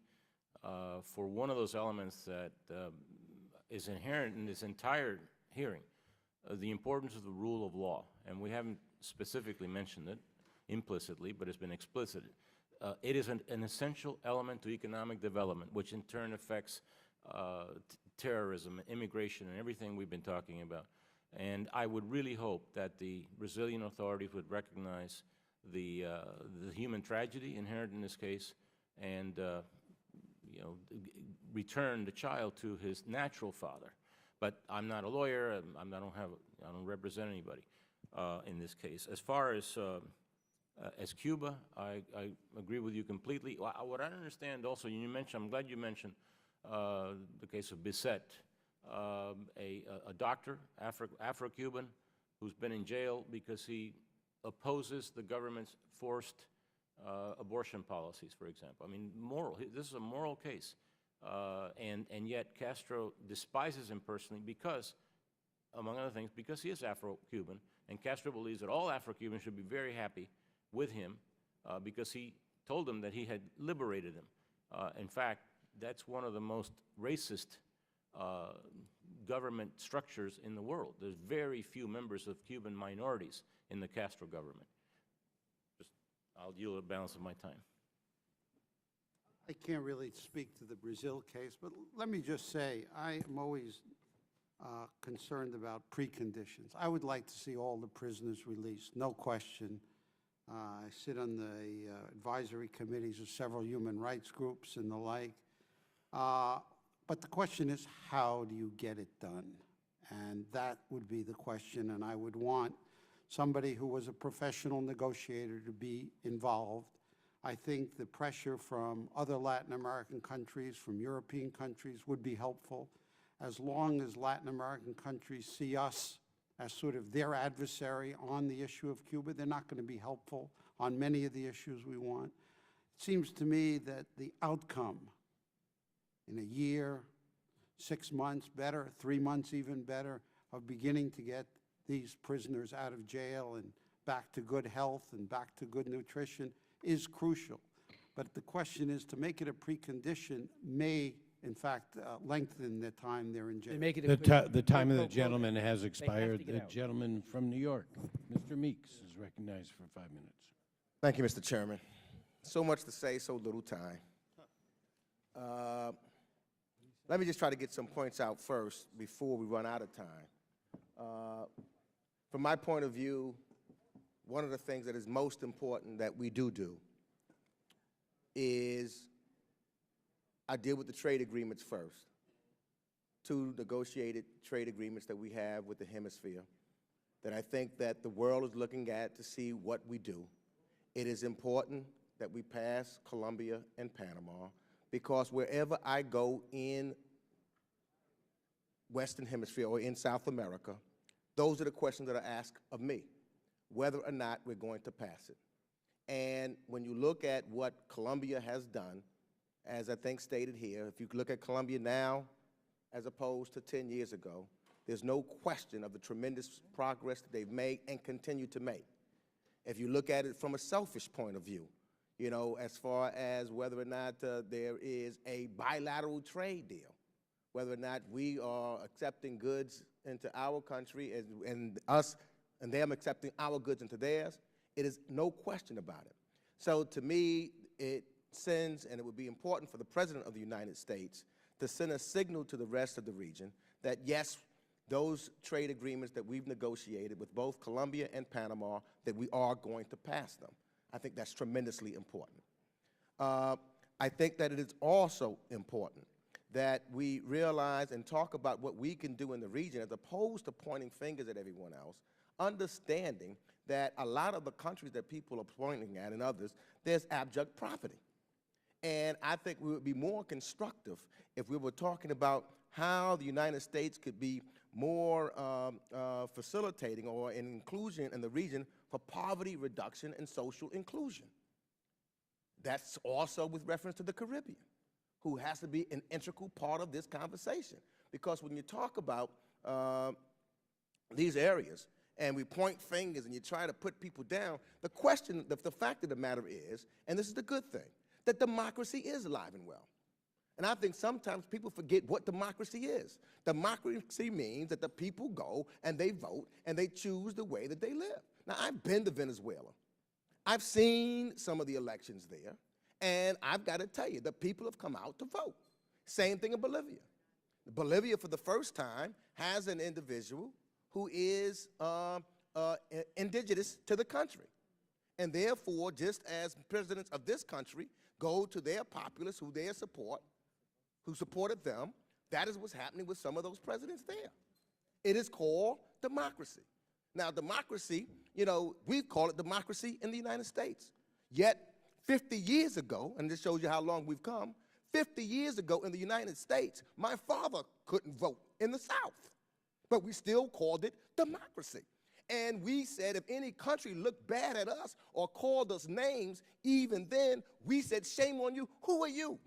for one of those elements that is inherent in this entire hearing, the importance of the rule of law. And we haven't specifically mentioned it implicitly, but it's been explicit. It is an essential element to economic development, which in turn affects terrorism, immigration, and everything we've been talking about. And I would really hope that the Brazilian authorities would recognize the human tragedy inherent in this case and you know, return the child to his natural father. But I'm not a lawyer. I don't represent anybody in this case. As far as Cuba, I agree with you completely. What I understand also, you mentioned, I'm glad you mentioned the case of Bissett, a doctor, Afro-Cuban, who's been in jail because he opposes the government's forced abortion policies, for example. I mean, this is a moral case. And yet Castro despises him personally because, among other things, because he is Afro-Cuban, and Castro believes that all Afro-Cubans should be very happy with him because he told them that he had liberated them. In fact, that's one of the most racist government structures in the world. There's very few members of Cuban minorities in the Castro government. I'll yield the balance of my time. I can't really speak to the Brazil case, but let me just say, I am always concerned about preconditions. I would like to see all the prisoners released, no question. I sit on the advisory committees of several human rights groups and the like. But the question is, how do you get it done? And that would be the question, and I would want somebody who was a professional negotiator to be involved. I think the pressure from other Latin American countries, from European countries, would be helpful. As long as Latin American countries see us as sort of their adversary on the issue of Cuba, they're not going to be helpful on many of the issues we want. It seems to me that the outcome in a year, 6 months better, 3 months even better, of beginning to get these prisoners out of jail and back to good health and back to good nutrition is crucial. But the question is, to make it a precondition may, in fact, lengthen the time they're in jail. They make it The time of the gentleman has expired. The gentleman from New York, Mr. Meeks, is recognized for 5 minutes. Thank you, Mr. Chairman. So much to say, so little time. Let me just try to get some points out first before we run out of time. From my point of view, one of the things that is most important that we do is I deal with the trade agreements first. 2 negotiated trade agreements that we have with the Hemisphere that I think that the world is looking at to see what we do. It is important that we pass Colombia and Panama, because wherever I go in Western Hemisphere or in South America, those are the questions that are asked of me, whether or not we're going to pass it. And when you look at what Colombia has done, as I think stated here, if you look at Colombia now as opposed to 10 years ago, there's no question of the tremendous progress that they've made and continue to make. If you look at it from a selfish point of view, you know, as far as whether or not there is a bilateral trade deal, whether or not we are accepting goods into our country and them accepting our goods into theirs, it is no question about it. So to me, it sends, and it would be important for the President of the United States to send a signal to the rest of the region that, yes, those trade agreements that we've negotiated with both Colombia and Panama, that we are going to pass them. I think that's tremendously important. I think that it is also important that we realize and talk about what we can do in the region as opposed to pointing fingers at everyone else, understanding that a lot of the countries that people are pointing at and others, there's abject poverty. And I think we would be more constructive if we were talking about how the United States could be more facilitating or an inclusion in the region for poverty reduction and social inclusion. That's also with reference to the Caribbean, who has to be an integral part of this conversation. Because when you talk about these areas and we point fingers and you try to put people down, the question, the fact of the matter is, and this is the good thing, that democracy is alive and well. And I think sometimes people forget what democracy is. Democracy means that the people go and they vote and they choose the way that they live. Now, I've been to Venezuela. I've seen some of the elections there, and I've got to tell you, the people have come out to vote. Same thing in Bolivia. Bolivia, for the first time, has an individual who is indigenous to the country. And therefore, just as presidents of this country go to their populace who they support, who supported them, that is what's happening with some of those presidents there. It is called democracy. Now, democracy, you know, we call it democracy in the United States. Yet, 50 years ago, and this shows you how long we've come, 50 years ago in the United States, my father couldn't vote in the South, but we still called it democracy. And we said if any country looked bad at us or called us names, even then, we said, shame on you, who are you?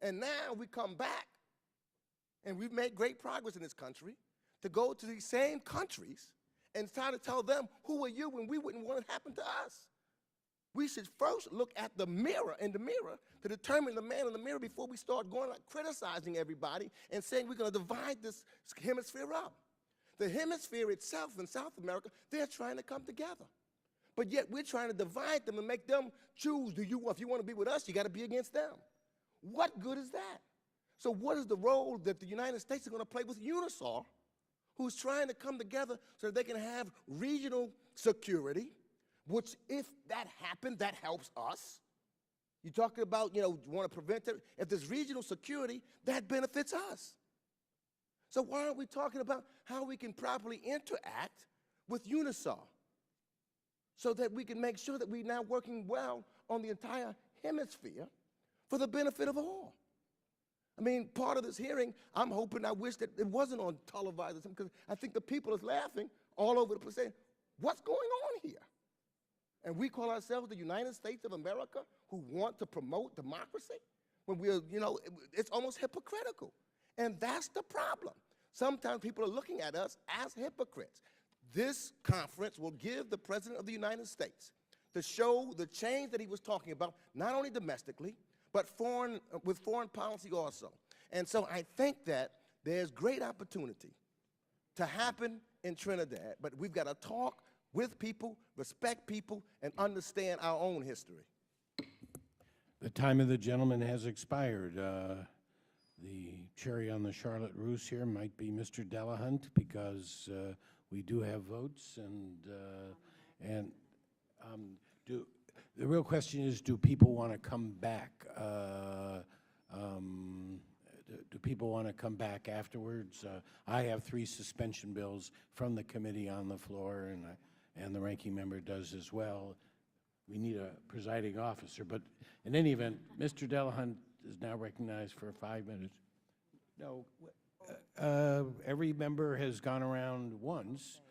And now we come back, and we've made great progress in this country, to go to these same countries and try to tell them, who are you, when we wouldn't want it to happen to us. We should first look at the mirror, in the mirror, to determine the man in the mirror before we start going like criticizing everybody and saying we're going to divide this hemisphere up. The hemisphere itself in South America, they're trying to come together. But yet we're trying to divide them and make them choose, if you want to be with us, you got to be against them. What good is that? So what is the role that the United States is going to play with UNISOR, who's trying to come together so that they can have regional security, which if that happened, that helps us. You talk about, you want to prevent it. If there's regional security, that benefits us. So why aren't we talking about how we can properly interact with UNISOL so that we can make sure that we're now working well on the entire hemisphere for the benefit of all? I mean, part of this hearing, I'm hoping, I wish that it wasn't on televised, because I think the people is laughing all over the place saying, what's going on here? And we call ourselves the United States of America who want to promote democracy when we're, it's almost hypocritical. And that's the problem. Sometimes people are looking at us as hypocrites. This conference will give the President of the United States to show the change that he was talking about, not only domestically, but with foreign policy also. And so I think that there's great opportunity to happen in Trinidad, but we've got to talk with people, respect people, and understand our own history. The time of the gentleman has expired. The cherry on the Charlotte Russe here might be Mr. Delahunt, because we do have votes, and the real question is, do people want to come back? Do people want to come back afterwards? I have 3 suspension bills from the committee on the floor, and the ranking member does as well. We need a presiding officer, but in any event, Mr. Delahunt is now recognized for 5 minutes. No, every member has gone around once,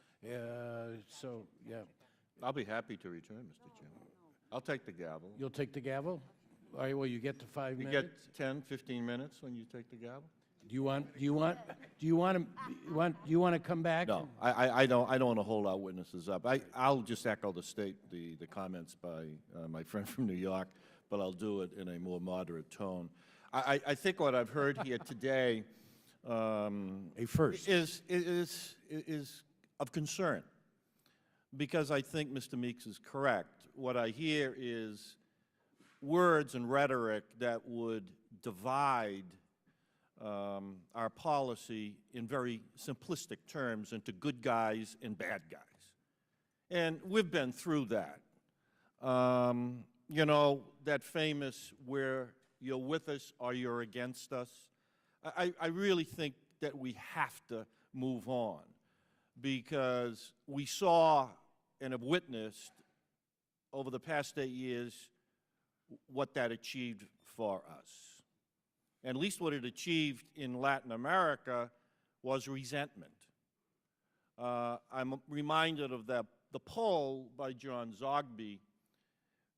so yeah. I'll be happy to return, Mr. Chairman. I'll take the gavel. You'll take the gavel? All right, well, you get to 5 minutes. You get 10, 15 minutes when you take the gavel? Do you want to come back? No, I don't want to hold our witnesses up. I'll just echo the comments by my friend from New York, but I'll do it in a more moderate tone. I think what I've heard here today a first is of concern, because I think Mr. Meeks is correct. What I hear is words and rhetoric that would divide our policy in very simplistic terms into good guys and bad guys. And we've been through that. That famous, where you're with us or you're against us. I really think that we have to move on, because we saw and have witnessed over the past 8 years what that achieved for us. And at least what it achieved in Latin America was resentment. I'm reminded of the poll by John Zogby,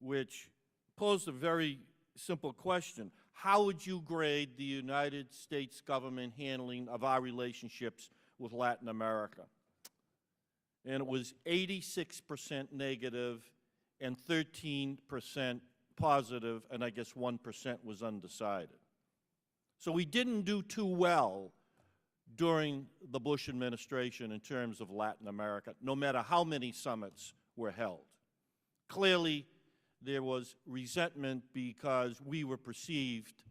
which posed a very simple question. How would you grade the United States government handling of our relationships with Latin America? And it was 86% negative and 13% positive, and I guess 1% was undecided. So we didn't do too well during the Bush administration in terms of Latin America, no matter how many summits were held. Clearly, there was resentment because we were perceived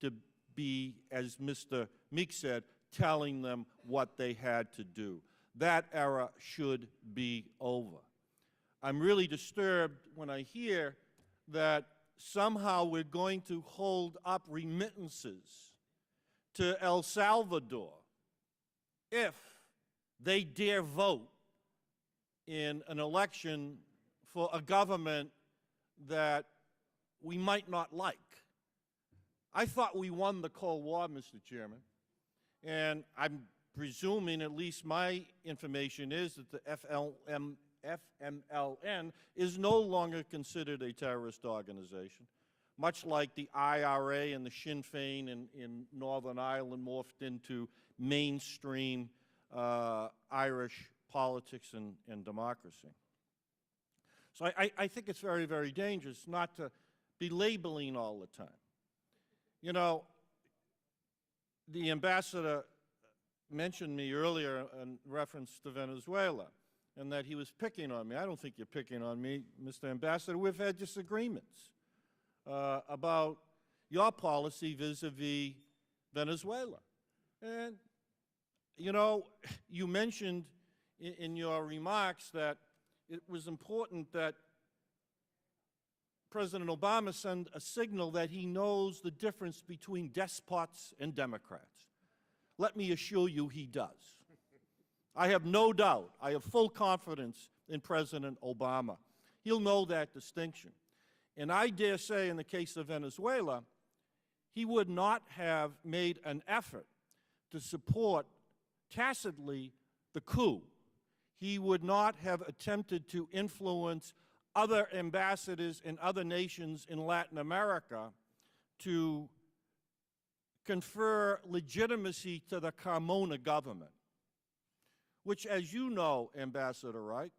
to be, as Mr. Meek said, telling them what they had to do. That era should be over. I'm really disturbed when I hear that somehow we're going to hold up remittances to El Salvador if they dare vote in an election for a government that we might not like. I thought we won the Cold War, Mr. Chairman, and I'm presuming, at least my information is, that the FMLN is no longer considered a terrorist organization, much like the IRA and the Sinn Féin in Northern Ireland morphed into mainstream Irish politics and democracy. So I think it's very, very dangerous not to be labeling all the time. You know, the ambassador mentioned me earlier in reference to Venezuela, and that he was picking on me. I don't think you're picking on me, Mr. Ambassador. We've had disagreements about your policy vis-a-vis Venezuela. And, you know, you mentioned in your remarks that it was important that President Obama send a signal that he knows the difference between despots and Democrats. Let me assure you he does. I have no doubt, I have full confidence in President Obama. He'll know that distinction. And I dare say in the case of Venezuela, he would not have made an effort to support tacitly the coup. He would not have attempted to influence other ambassadors in other nations in Latin America to confer legitimacy to the Carmona government, which, as you know, Ambassador Reich,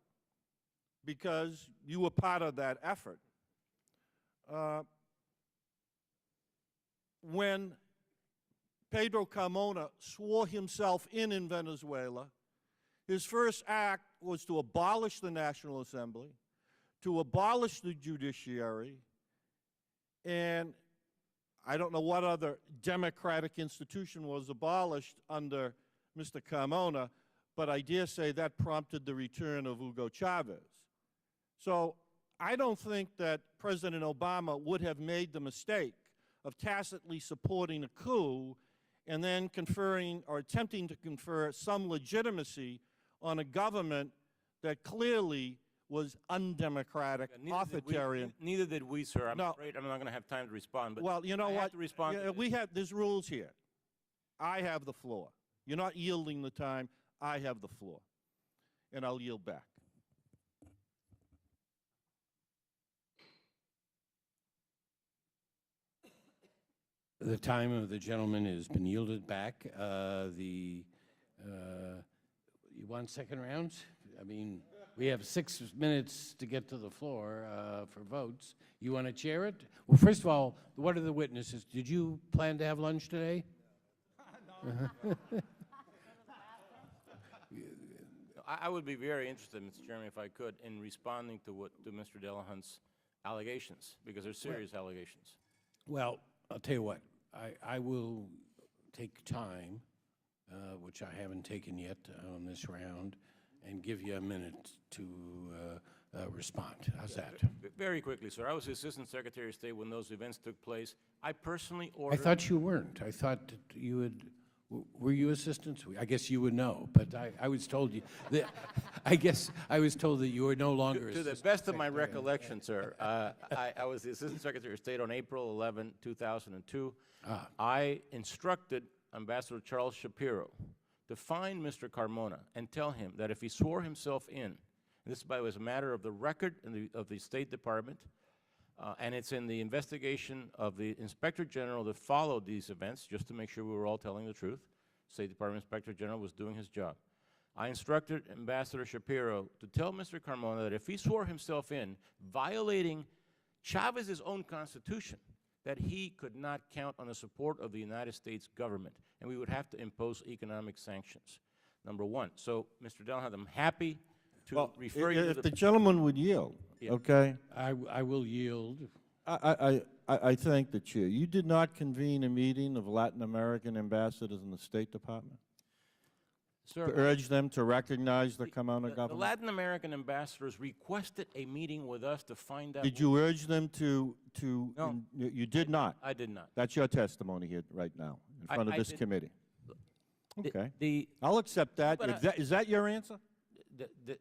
because you were part of that effort, when Pedro Carmona swore himself in Venezuela, his first act was to abolish the National Assembly, to abolish the judiciary, and I don't know what other democratic institution was abolished under Mr. Carmona, but I dare say that prompted the return of Hugo Chavez. So I don't think that President Obama would have made the mistake of tacitly supporting a coup and then conferring or attempting to confer some legitimacy on a government that clearly was undemocratic, authoritarian. Neither did we, sir. I'm No. afraid I'm not going to have time to respond. But Well, you know I what? have to respond. Yeah, there's rules here. I have the floor. You're not yielding the time. I have the floor. And I'll yield back. The time of the gentleman has been yielded back. You want second rounds? I mean, we have 6 minutes to get to the floor for votes. You want to chair it? Well, first of all, what are the witnesses? Did you plan to have lunch today? I would be very interested, Mr. Chairman, if I could, in responding to Mr. Delahunt's allegations, because they're serious allegations. Well, I'll tell you what. I will take time, which I haven't taken yet on this round, and give you a minute to respond. How's that? Very quickly, sir. I was the Assistant Secretary of State when those events took place. I personally ordered... I thought you weren't. I thought that you would... Were you assistants? I guess you would know, but I was told you... I guess I was told that you were no longer To the best of my recollection, sir, I was the Assistant Secretary of State on April 11, 2002. I instructed Ambassador Charles Shapiro to find Mr. Carmona and tell him that if he swore himself in, and this, by the way, is a matter of the record of the State Department, and it's in the investigation of the Inspector General that followed these events, just to make sure we were all telling the truth. State Department Inspector General was doing his job. I instructed Ambassador Shapiro to tell Mr. Carmona that if he swore himself in, violating Chavez's own constitution, that he could not count on the support of the United States government, and we would have to impose economic sanctions. Number one. So, Mr. Delahunt, I'm happy to refer you to If the gentleman would yield, okay? I will yield. I thank the chair. You did not convene a meeting of Latin American ambassadors in the State Department? Sir, to urge them to recognize the Carmona government? The Latin American ambassadors requested a meeting with us to find out... Did you urge them to No. You did not? I did not. That's your testimony here right now, in front of this committee. Okay. The I'll accept that. But Is that your answer? The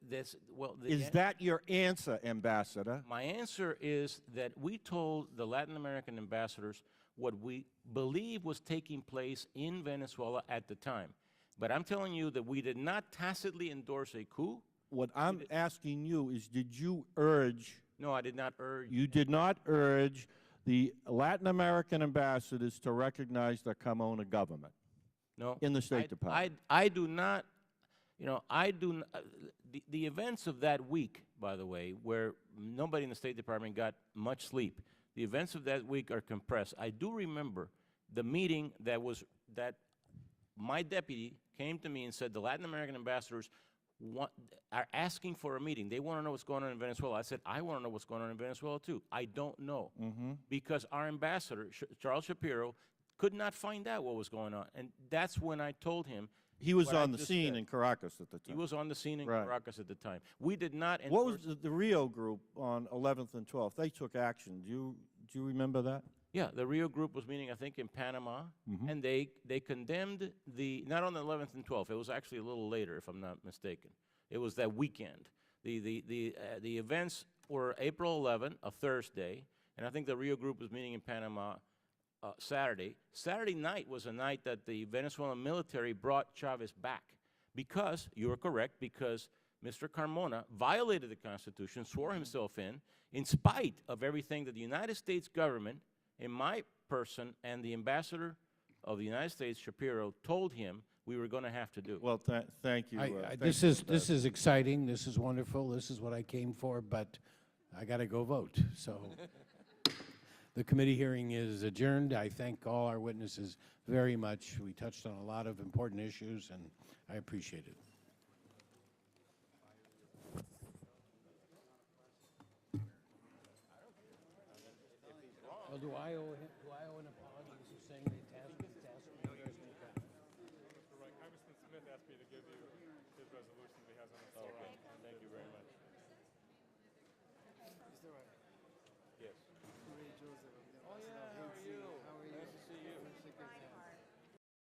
Is that your answer, Ambassador? My answer is that we told the Latin American ambassadors what we believe was taking place in Venezuela at the time. But I'm telling you that we did not tacitly endorse a coup. What I'm asking you is, did you urge... No, I did not urge... You did not urge the Latin American ambassadors to recognize the Carmona government? No. In the State Department? I do not... You know, I do not... The events of that week, by the way, where nobody in the State Department got much sleep, the events of that week are compressed. I do remember the meeting that my deputy came to me and said the Latin American ambassadors are asking for a meeting. They want to know what's going on in Venezuela. I said, I want to know what's going on in Venezuela, too. I don't know. Because our ambassador, Charles Shapiro, could not find out what was going on. And that's when I told him. He was what I on the just scene said. in Caracas at the He time. was on the scene in Right. Caracas at the time. We did not What was endorse- the Rio group on 11th and 12th? They took action. Do you remember that? Yeah, the Rio group was meeting, I think, in Panama, and they condemned not on the 11th and 12th. It was actually a little later, if I'm not mistaken. It was that weekend. The events were April 11, a Thursday, and I think the Rio group was meeting in Panama Saturday. Saturday night was a night that the Venezuelan military brought Chavez back because, you were correct, because Mr. Carmona violated the Constitution, swore himself in spite of everything that the United States government, in my person, and the ambassador of the United States, Shapiro, told him we were going to have to do. Well, thank you. This is exciting. This is wonderful. This is what I came for, but I got to go vote. So the committee hearing is adjourned. I thank all our witnesses very much. We touched on a lot of important issues, and I appreciate it. Well, do I owe an apology for saying they tasked me? Mr. Reich, Congressman Smith asked me to give you his resolution that he has on